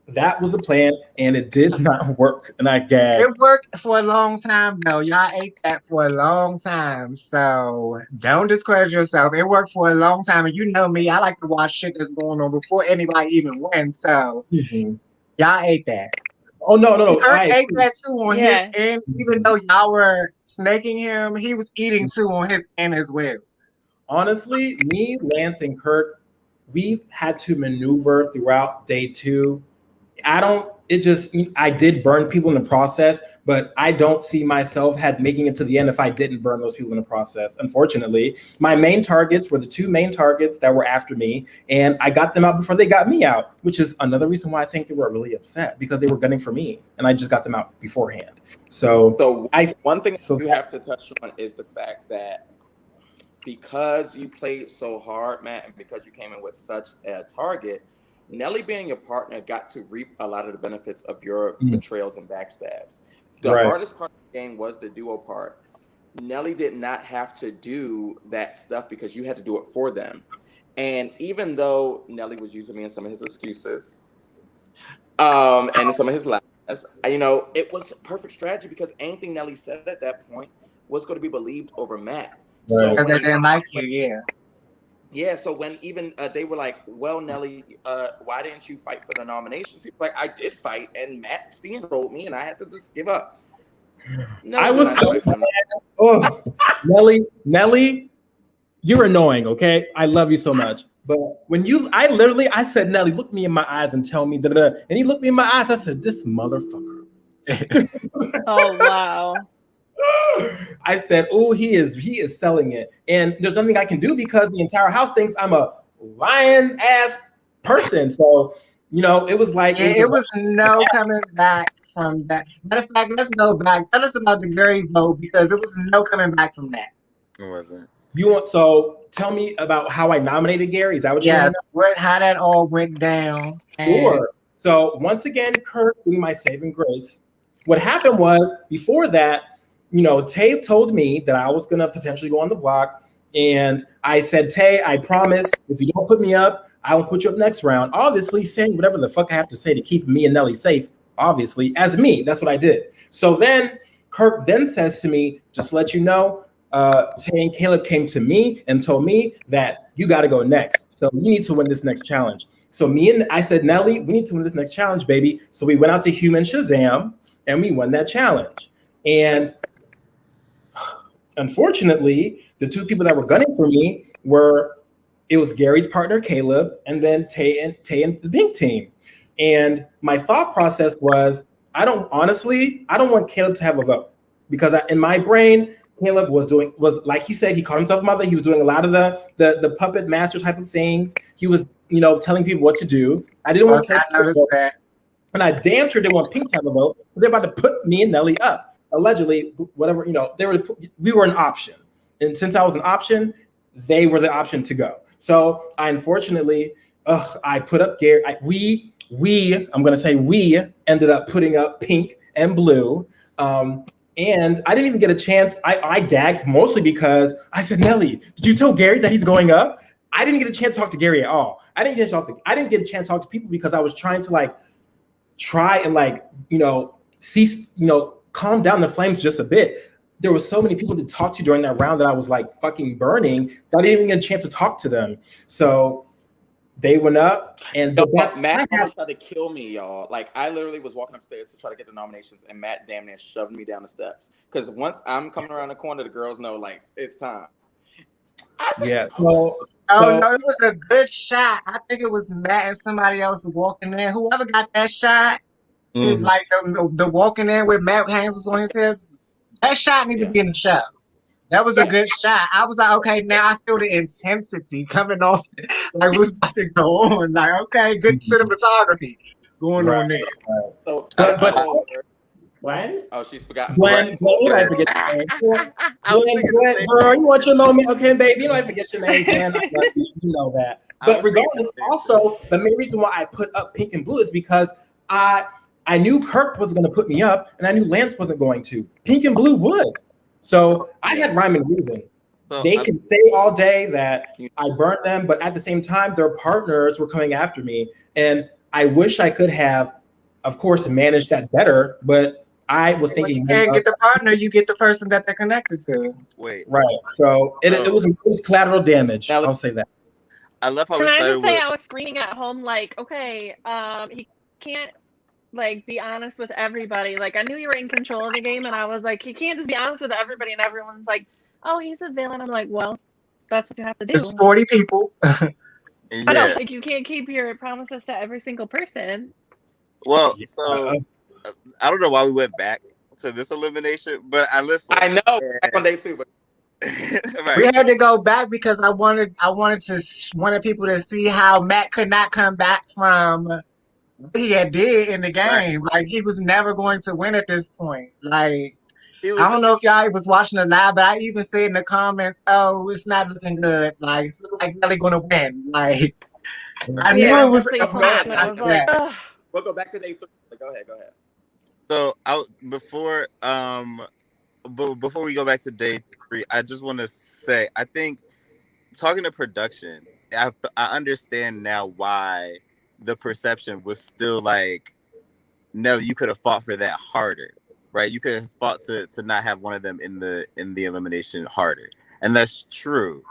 that was the plan, and it did not work. And I gagged. It worked for a long time, though. Y'all ate that for a long time. So don't discourage yourself. It worked for a long time. And you know me, I like to watch shit that's going on before anybody even wins. So y'all ate that. Oh, no. Kirk ate that too on his end. Even though y'all were snaking him, he was eating too on his end as well. Honestly, me, Lance, and Kirk, we had to maneuver throughout day 2. I did burn people in the process, but I don't see myself making it to the end if I didn't burn those people in the process. Unfortunately, my main targets were the 2 main targets that were after me, and I got them out before they got me out, which is another reason why I think they were really upset, because they were gunning for me, and I just got them out beforehand. One thing you have to touch on is the fact that because you played so hard, Matt, and because you came in with such a target, Nelly being your partner got to reap a lot of the benefits of your betrayals and backstabs. The hardest part of the game was the duo part. Nelly did not have to do that stuff because you had to do it for them. And even though Nelly was using me in some of his excuses, and in some of his lies, you know, it was perfect strategy because anything Nelly said at that point was going to be believed over Matt. Because they didn't like you, Yeah, so when even they were like, well, Nelly, why didn't you fight for the nominations? He was like, I did fight, and Matt steamrolled me, and I had to just give up. I was so mad. Oh, Nelly, you're annoying, okay? I love you so much. But when I said, Nelly, look me in my eyes and tell me, and he looked me in my eyes, I said, this motherfucker. Oh, wow. I said, oh, he is selling it. And there's nothing I can do because the entire house thinks I'm a lying ass person. So, you know, it was like it was no coming back from that. Matter of fact, let's go back. Tell us about the Gary vote because it was no coming back from that. It wasn't. So tell me about how I nominated Gary. Is that what you want? How that all went down. Sure. So once again, Kirk being my saving grace. What happened was before that, you know, Tay told me that I was going to potentially go on the block. And I said, Tay, I promise if you don't put me up, I will put you up next round. Obviously saying whatever the fuck I have to say to keep me and Nelly safe, obviously, as me. That's what I did. So then Kirk then says to me, just to let you know, Tay and Caleb came to me and told me that you got to go next. So you need to win this next challenge. So I said, Nelly, we need to win this next challenge, baby. So we went out to Human Shazam and we won that challenge. And unfortunately, the 2 people that were gunning for me it was Gary's partner, Caleb, and then Tay and the pink team. And my thought process was, I don't want Caleb to have a vote because in my brain, Caleb was like he said, he called himself mother. He was doing a lot of the puppet master type of things. He was, you know, telling people what to do. I didn't want to notice that. And I damn sure didn't want Pink to have a vote because they're about to put me and Nelly up. Allegedly, whatever, you know, we were an option. And since I was an option, they were the option to go. So I unfortunately, I put up Gary. We ended up putting up Pink and Blue. And I didn't even get a chance. I gagged mostly because I said, Nelly, did you tell Gary that he's going up? I didn't get a chance to talk to Gary at all. I didn't get a chance to talk to people because I was trying to like try and like, you know, calm down the flames just a bit. There were so many people to talk to during that round that I was like fucking burning that I didn't even get a chance to talk to them. So they went up and Matt almost tried to kill me, y'all. Like I literally was walking upstairs to try to get the nominations, and Matt damn near shoved me down the steps. Because once I'm coming around the corner, the girls know like it's time. Yeah. No, it was a good shot. I think it was Matt and somebody else walking in. Whoever got that shot, is like the walking in with Matt hands was on his hips. That shot needed to be in the show. That was a good shot. I was like, okay, now I feel the intensity coming off. Like, what's about to go on? Like, okay, good cinematography going on there. So, Gwen? Oh, she's forgotten. Gwen, I forget your name. Gwen, girl, you want your moment? Okay, baby, you know I forget your name, Gwen. I love you. You know that. But regardless, also, the main reason why I put up Pink and Blue is because I knew Kirk was going to put me up, and I knew Lance wasn't going to. Pink and Blue would. So I had rhyme and reason. They can say all day that I burned them, but at the same time, their partners were coming after me. And I wish I could have, of course, managed that better, but I was thinking— you can't get the partner, you get the person that they're connected to. Wait. Right. So it was collateral damage. I'll say that. I love how Can I just say I was screaming at home like, okay, he can't like be honest with everybody. Like I knew you were in control of the game, and I was like, he can't just be honest with everybody, and everyone's like, oh, he's a villain. I'm like, well, that's what you have to do. It's 40 people. I know, like you can't keep your promises to every single person. Well, so I don't know why we went back to this elimination, but I lived for I know back on day 2, but right. We had to go back because I wanted people to see how Matt could not come back from what he had did in the game. Right. Like he was never going to win at this point. Like I don't know if y'all was watching the live, but I even said in the comments, "Oh, it's not looking good. Like it's looking like Nelly gonna win." Like I knew it was. We'll go back to day 3. Go ahead. So before we go back to day 3, I just want to say I think talking to production, I understand now why the perception was still like, no, you could have fought for that harder, right? You could have fought to not have one of them in the elimination harder, and that's true.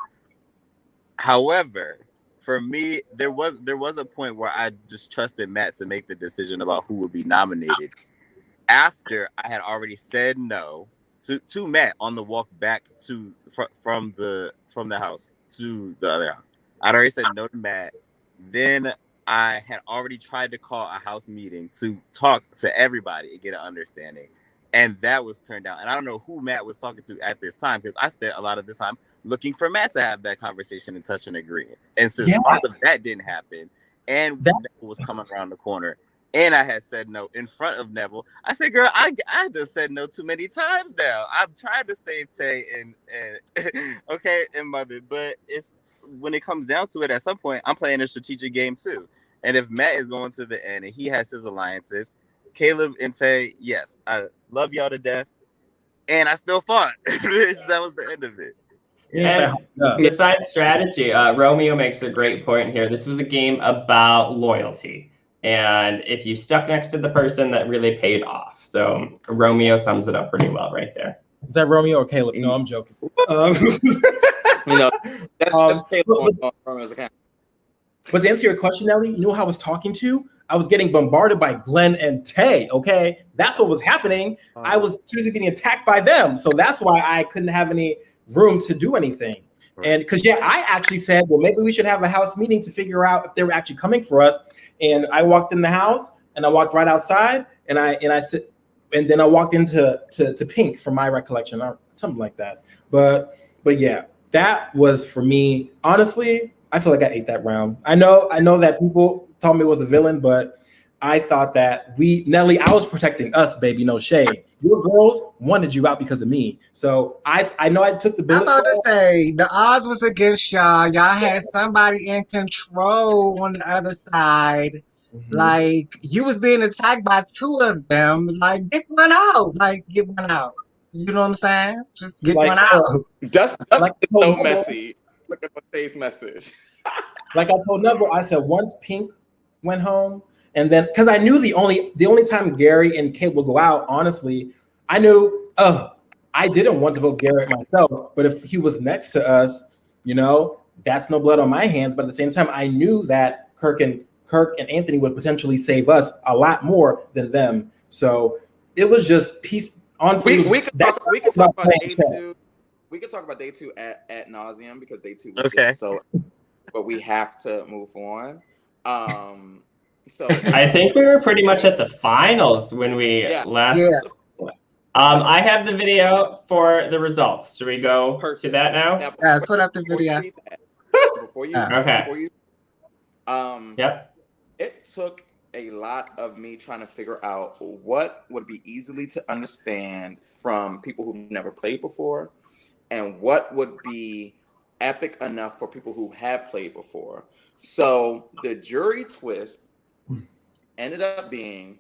However, for me, there was a point where I just trusted Matt to make the decision about who would be nominated after I had already said no to Matt on the walk back from the house to the other house. I'd already said no to Matt. Then I had already tried to call a house meeting to talk to everybody and get an understanding. And that was turned down. And I don't know who Matt was talking to at this time, because I spent a lot of the time looking for Matt to have that conversation and touch an agreement. And since all of that didn't happen, and Neville was coming around the corner, and I had said no in front of Neville, I said, girl, I just said no too many times now. I'm trying to save Tay and okay, and Mother, but it's when it comes down to it, at some point, I'm playing a strategic game too. And if Matt is going to the end and he has his alliances, Caleb and Tay, yes, I love y'all to death, and I still fought. That was the end of it. And besides strategy, Romeo makes a great point here. This was a game about loyalty, and if you stuck next to the person, that really paid off. So Romeo sums it up pretty well right there. Is that Romeo or Caleb? No, I'm joking. But to answer your question, Nelly, you know who I was talking to? I was getting bombarded by Glenn and Tay, okay? That's what was happening. I was choosing getting attacked by them. So that's why I couldn't have any room to do anything. Right. And because, I actually said, well, maybe we should have a house meeting to figure out if they were actually coming for us. And I walked in the house and I walked right outside and then I walked into Pink from my recollection or something like that. But yeah, that was for me, honestly, I feel like I ate that round. I know that people told me it was a villain, but I thought that Nelly, I was protecting us, baby, no shade. Your girls wanted you out because of me. So I know I took the bullet. I'm about to say, the odds was against y'all. Y'all had somebody in control on the other side. Mm-hmm. Like, you was being attacked by 2 of them. Like, get one out. You know what I'm saying? Just get one out. Dust is so messy. Look at Tay's message. Like I told Neville, I said once Pink went home, and then because I knew the only time Gary and Kate would go out, honestly, I knew I didn't want to vote Garrett myself, but if he was next to us, that's no blood on my hands. But at the same time, I knew that Kirk and Anthony would potentially save us a lot more than them. So it was just peace. Honestly, we could talk about day two. We could talk about day two at nauseum because day two was just so. But we have to move on. So I think we were pretty much at the finals when we left. Yeah. I have the video for the results. Should we go to that now? Let's put up the video. Before you, yep. It took a lot of me trying to figure out what would be easily to understand from people who've never played before, and what would be epic enough for people who have played before. So the jury twist ended up being,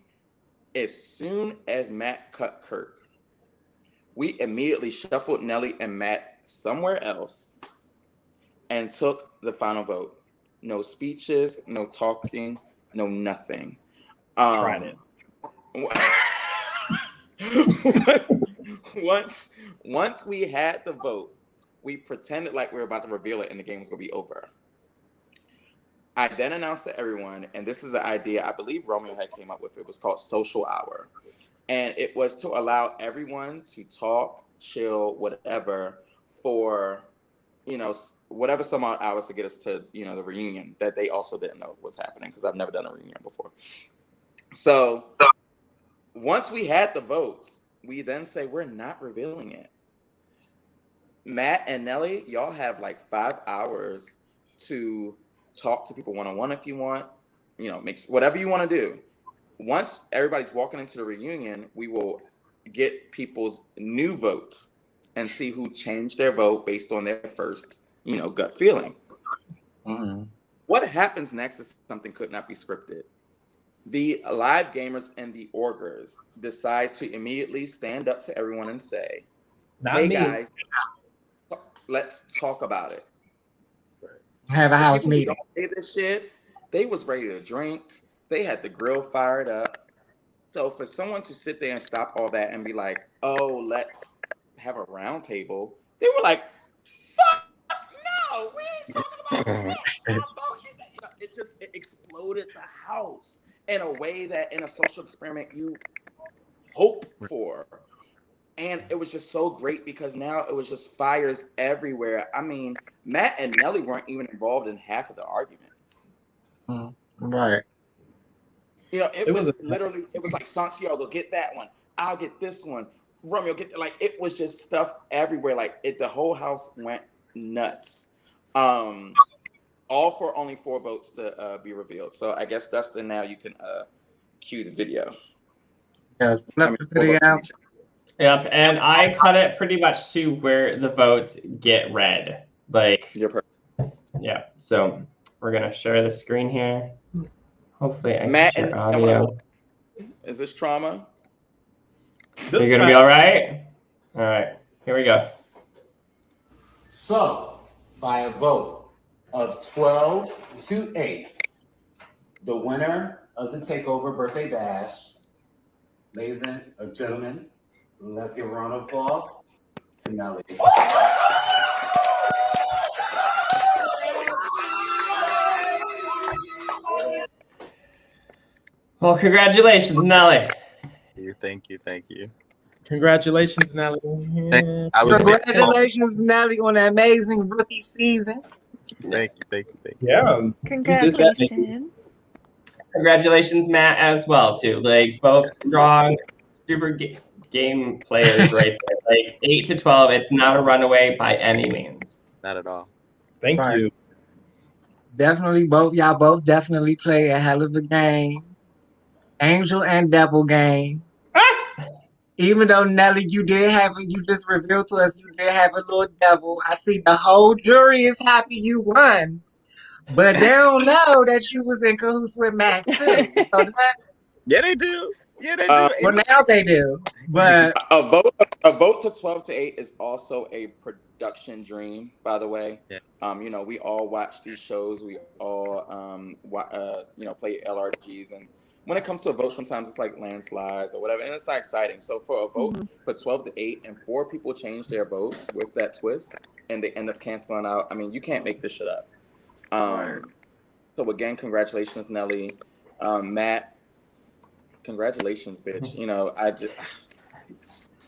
as soon as Matt cut Kirk, we immediately shuffled Nelly and Matt somewhere else and took the final vote. No speeches, no talking, no nothing. Tried it. Once we had the vote, we pretended like we were about to reveal it and the game was going to be over. I then announced to everyone, and this is the idea I believe Romeo had came up with. It was called Social Hour. And it was to allow everyone to talk, chill, whatever, for, whatever some odd hours to get us to, the reunion that they also didn't know was happening because I've never done a reunion before. So once we had the votes, we then say we're not revealing it. Matt and Nelly, y'all have like 5 hours to talk to people one-on-one if you want, make whatever you want to do. Once everybody's walking into the reunion, we will get people's new votes and see who changed their vote based on their first, gut feeling. Mm-hmm. What happens next is something could not be scripted. The live gamers and the orgers decide to immediately stand up to everyone and say, "Hey guys, let's talk about it." Have a house meeting. This shit, they was ready to drink. They had the grill fired up. So for someone to sit there and stop all that and be like, "Oh, let's have a round table," they were like, "Fuck no, we ain't talking about that." It exploded the house in a way that in a social experiment you hope for. And it was just so great because now it was just fires everywhere. I mean, Matt and Nelly weren't even involved in half of the arguments. Right. It was literally, it was like, Santiago, get that one. I'll get this one. Romeo, it was just stuff everywhere. The whole house went nuts. All for only 4 votes to be revealed. So I guess, Dustyn, now you can cue the video. Yes, the video. Yep, and I cut it pretty much to where the votes get read. You're perfect. Yeah, so we're going to share the screen here. Hopefully I Matt can share audio. Is this trauma? You're going to be all right? All right, here we go. So, by a vote of 12-8, the winner of the Takeover Birthday Bash, ladies and gentlemen, let's give a round of applause to Nelly. Well, congratulations, Nelly. Thank you. Congratulations, Nelly. Congratulations, Nelly, on an amazing rookie season. Thank you. Yeah. Congratulations. Congratulations, Matt, as well, too. Both strong, super game players right there. 8 to 12, it's not a runaway by any means. Not at all. Thank you. Definitely, y'all both definitely play a hell of a game. Angel and devil game. Even though, Nelly, you just revealed to us you did have a little devil. I see the whole jury is happy you won. But they don't know that you was in cahoots with Matt, too. So Yeah, they do. Yeah, they do. Well, now they do, but A vote to 12-8 is also a production dream, by the way. Yeah. We all watch these shows. We all, play LRGs, and when it comes to a vote, sometimes it's like landslides or whatever, and it's not exciting. So for a vote for 12-8, and 4 people change their votes with that twist, and they end up canceling out. I mean, you can't make this shit up. So again, congratulations, Nelly, Matt. Congratulations, bitch.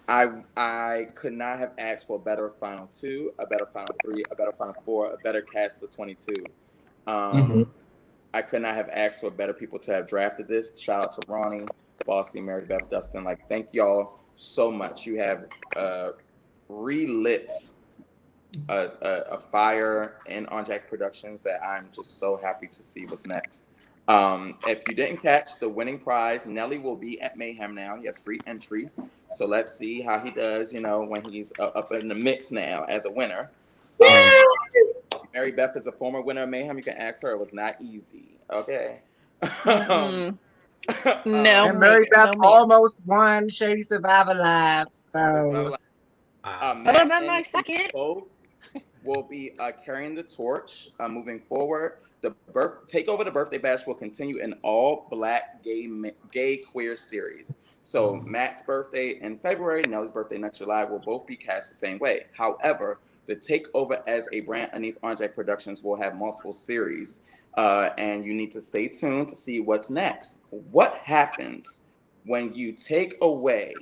I could not have asked for a better final 2, a better final 3, a better final 4, a better cast of 22. I could not have asked for better people to have drafted this. Shout out to Ronnie, Bossy, Mary Beth, Dustyn. Like, thank y'all so much. You have relit a fire in On Jack Productions that I'm just so happy to see what's next. If you didn't catch the winning prize, Nelly will be at Mayhem now. He has free entry. So let's see how he does, when he's up in the mix now as a winner. Mary Beth is a former winner of Mayhem. You can ask her. It was not easy. Okay. No. and Mary Beth almost won Shady Survivor Live. So Matt and both will be carrying the torch moving forward. Take Over the Birthday Bash will continue in all Black gay queer series. So Matt's birthday in February, Nelly's birthday next July will both be cast the same way. However, the Takeover as a brand underneath On Jack Productions will have multiple series, and you need to stay tuned to see what's next. What happens when you take away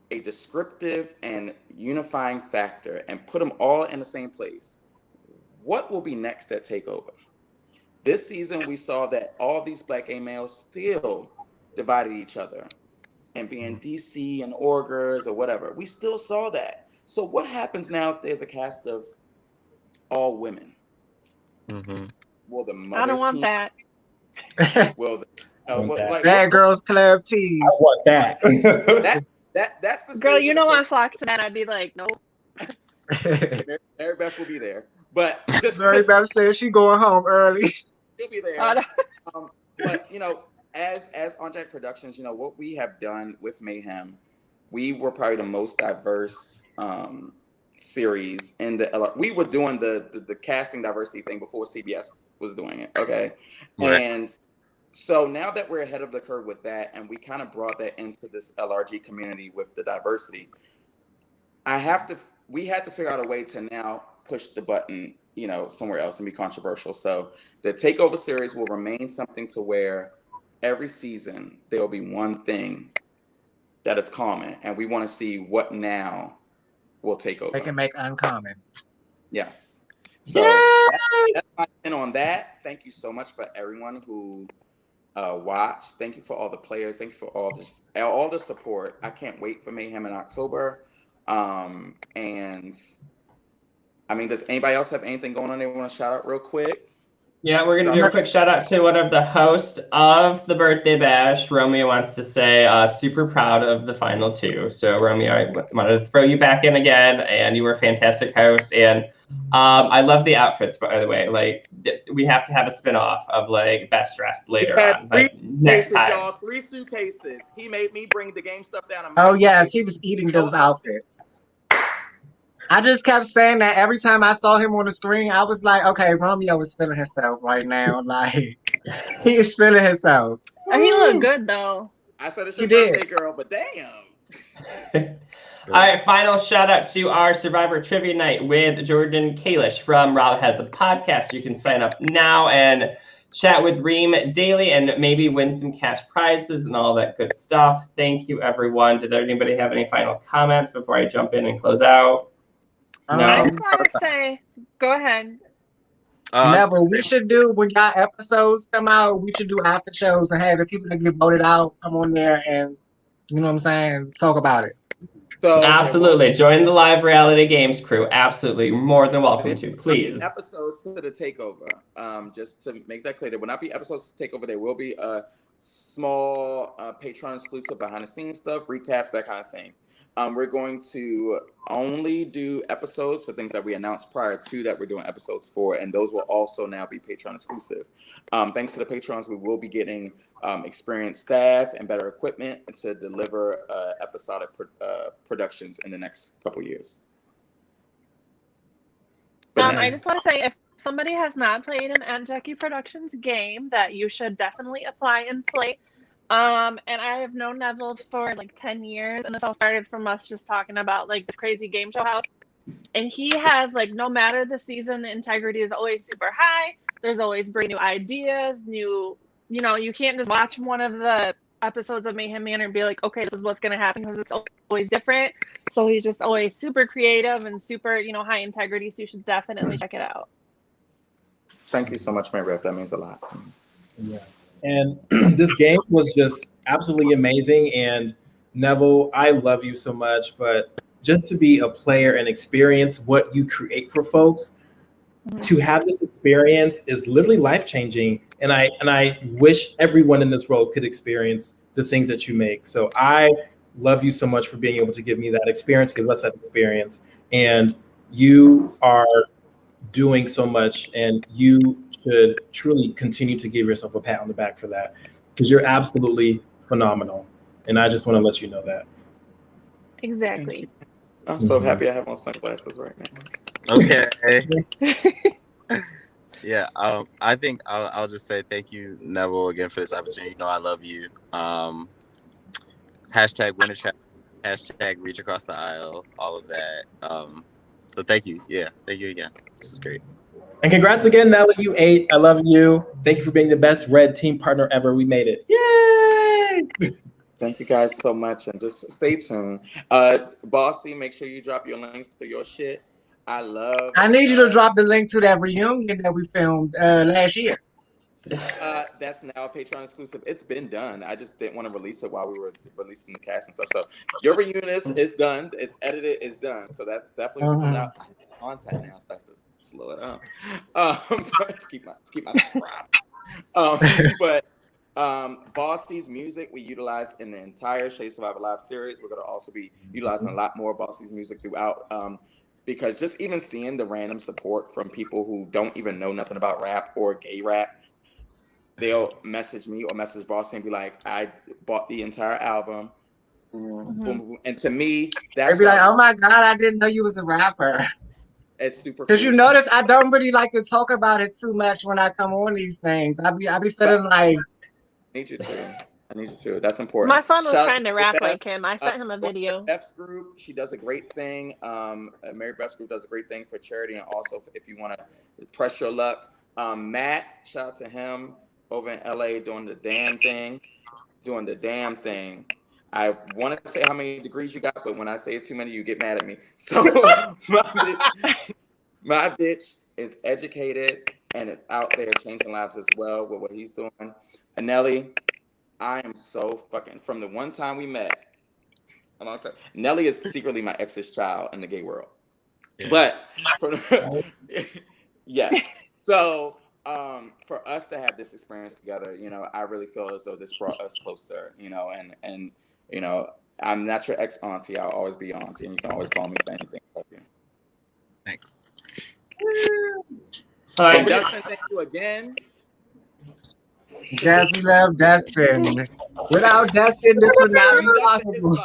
a descriptive and unifying factor and put them all in the same place? What will be next at Takeover? This season, we saw that all these Black gay males still divided each other and being DC and Orgers or whatever. We still saw that. So what happens now if there's a cast of all women? Will the mothers I don't want that. Will Bad Girls Club T. I want that. That's the Girl, you know I flocked to that. I'd be like, nope. Mary Beth will be there. But just Mary Beth said she going home early. She'll be there. But as On Jack Productions, what we have done with Mayhem, we were probably the most diverse series in the. We were doing the casting diversity thing before CBS was doing it. Okay, right. And so now that we're ahead of the curve with that, and we kind of brought that into this LRG community with the diversity, we had to figure out a way to now push the button, somewhere else and be controversial. So the Takeover series will remain something to where every season there will be one thing that is common, and we want to see what now will take over. They can make uncommon. Yes. So that's my opinion on that. Thank you so much for everyone who watched. Thank you for all the players. Thank you for all the support. I can't wait for Mayhem in October. And I mean, does anybody else have anything going on they want to shout out real quick? Yeah, we're going to do a quick shout out to one of the hosts of the Birthday Bash. Romeo wants to say super proud of the final 2. So Romeo, I wanted to throw you back in again, and you were a fantastic host. And I love the outfits, by the way. Like, we have to have a spinoff of like best dressed later on. Like, next time. Y'all, 3 suitcases. He made me bring the game stuff down. Oh yes, he was eating those outfits. I just kept saying that every time I saw him on the screen. I was like, okay, Romeo is feeling himself right now. Like, he is feeling himself. Oh, he looked good though. I said it's your birthday, girl, but damn. All right, final shout out to our Survivor Trivia Night with Jordan Kalish from Rob Has the Podcast. You can sign up now and chat with Reem daily and maybe win some cash prizes and all that good stuff. Thank you, everyone. Did anybody have any final comments before I jump in and close out? No. I just want to say, go ahead. Neville, we should do, when y'all episodes come out, we should do after shows and have the people that get voted out come on there and, you know what I'm saying, talk about it. So absolutely. Join the live reality games crew. Absolutely. More than welcome to. Please. Episodes to the Takeover. Just to make that clear, there will not be episodes to Takeover. There will be a small Patreon exclusive behind the scenes stuff, recaps, that kind of thing. We're going to only do episodes for things that we announced prior to that we're doing episodes for, and those will also now be Patreon exclusive. Thanks to the Patrons, we will be getting experienced staff and better equipment to deliver episodic productions in the next couple years. I just want to say, if somebody has not played an Aunt Jackie Productions game, that you should definitely apply and play. And I have known Neville for like 10 years, and this all started from us just talking about like this crazy game show house. And he has, like, no matter the season, the integrity is always super high. There's always brand new ideas, you can't just watch one of the episodes of Mayhem Manor and be like, okay, this is what's going to happen, because it's always different. So he's just always super creative and super, high integrity. So you should definitely check it out. Thank you so much, my rep. That means a lot. Yeah. And this game was just absolutely amazing. And Neville, I love you so much, but just to be a player and experience what you create for folks, to have this experience is literally life-changing. And I wish everyone in this world could experience the things that you make. So I love you so much for being able to give me that experience, give us that experience. And you are doing so much, and you should truly continue to give yourself a pat on the back for that, because you're absolutely phenomenal. And I just want to let you know that. Exactly. I'm so happy I have on sunglasses right now. Okay. Yeah. I think I'll just say thank you, Neville, again for this opportunity. I love you. Hashtag Winner Chapter. Hashtag Reach Across the Aisle. All of that. So thank you. Yeah. Thank you again. This is great. And congrats again, Nelly. You 8. I love you. Thank you for being the best red team partner ever. We made it. Yay! Thank you guys so much, and just stay tuned. Bossy, make sure you drop your links to your shit. I need you to drop the link to that reunion that we filmed last year. That's now a Patreon exclusive. It's been done. I just didn't want to release it while we were releasing the cast and stuff. So your reunion is done. It's edited. It's done. So that's definitely coming out. I have contact now, so I have to slow it up. But keep my subscribers. But Bossy's music we utilized in the entire Shade Survivor Live series. We're going to also be utilizing a lot more Bossy's music throughout, because just even seeing the random support from people who don't even know nothing about rap or gay rap, they'll message me or message Bossy and be like, I bought the entire album. Boom, boom, boom. And to me, that's be like, oh my God, I didn't know you was a rapper. It's super because cool. you notice I don't really like to talk about it too much when I come on these things. I be feeling like I need you to. That's important. My son was trying to rap like him. I sent him a video. Beth's group, she does a great thing. Mary Beth's group does a great thing for charity, and also if you want to press your luck. Matt, shout out to him over in LA doing the damn thing. I want to say how many degrees you got, but when I say too many, you get mad at me. So my bitch is educated and it's out there changing lives as well with what he's doing. And Nelly, I am so fucking, from the one time we met, a long time, Nelly is secretly my ex's child in the gay world. Yeah. But yes. So for us to have this experience together, I really feel as though this brought us closer, and I'm not your ex-auntie. I'll always be your auntie, and you can always call me for anything. Love you. Thanks. So Dustyn, thank you again. Yes, we love Dustyn. Without Dustyn, this would not be possible.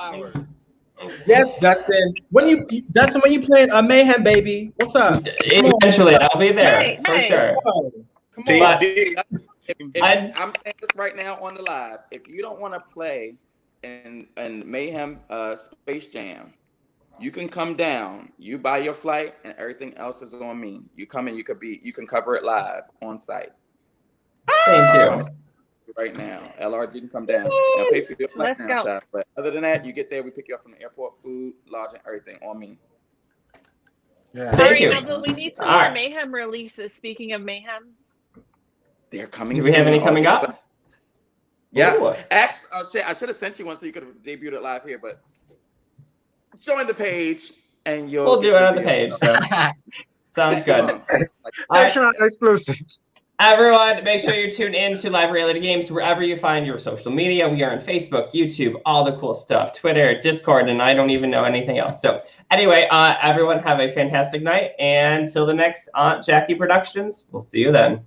Yes, Dustyn. When you playing a Mayhem, baby? What's up? Eventually, I'll be there for sure. Come on. I'm saying this right now on the live. If you don't want to play in Mayhem Space Jam, you can come down. You buy your flight, and everything else is on me. You come in. You can cover it live on site. Thank you. Right now, LRG can come down and pay for your flight now, shot. But other than that, you get there. We pick you up from the airport, food, lodging, everything on me. Yeah. Thank you. But we need some more Mayhem releases. Speaking of Mayhem, they're coming. Do we have any coming up? Yes. Actually, I should have sent you one so you could have debuted it live here. But join the page, and we'll do it on the page. So. Sounds good. Patreon exclusive. Everyone, make sure you tune in to Live Reality Games wherever you find your social media. We are on Facebook, YouTube, all the cool stuff, Twitter, Discord, and I don't even know anything else. So anyway, everyone have a fantastic night. And till the next Aunt Jackie Productions, we'll see you then.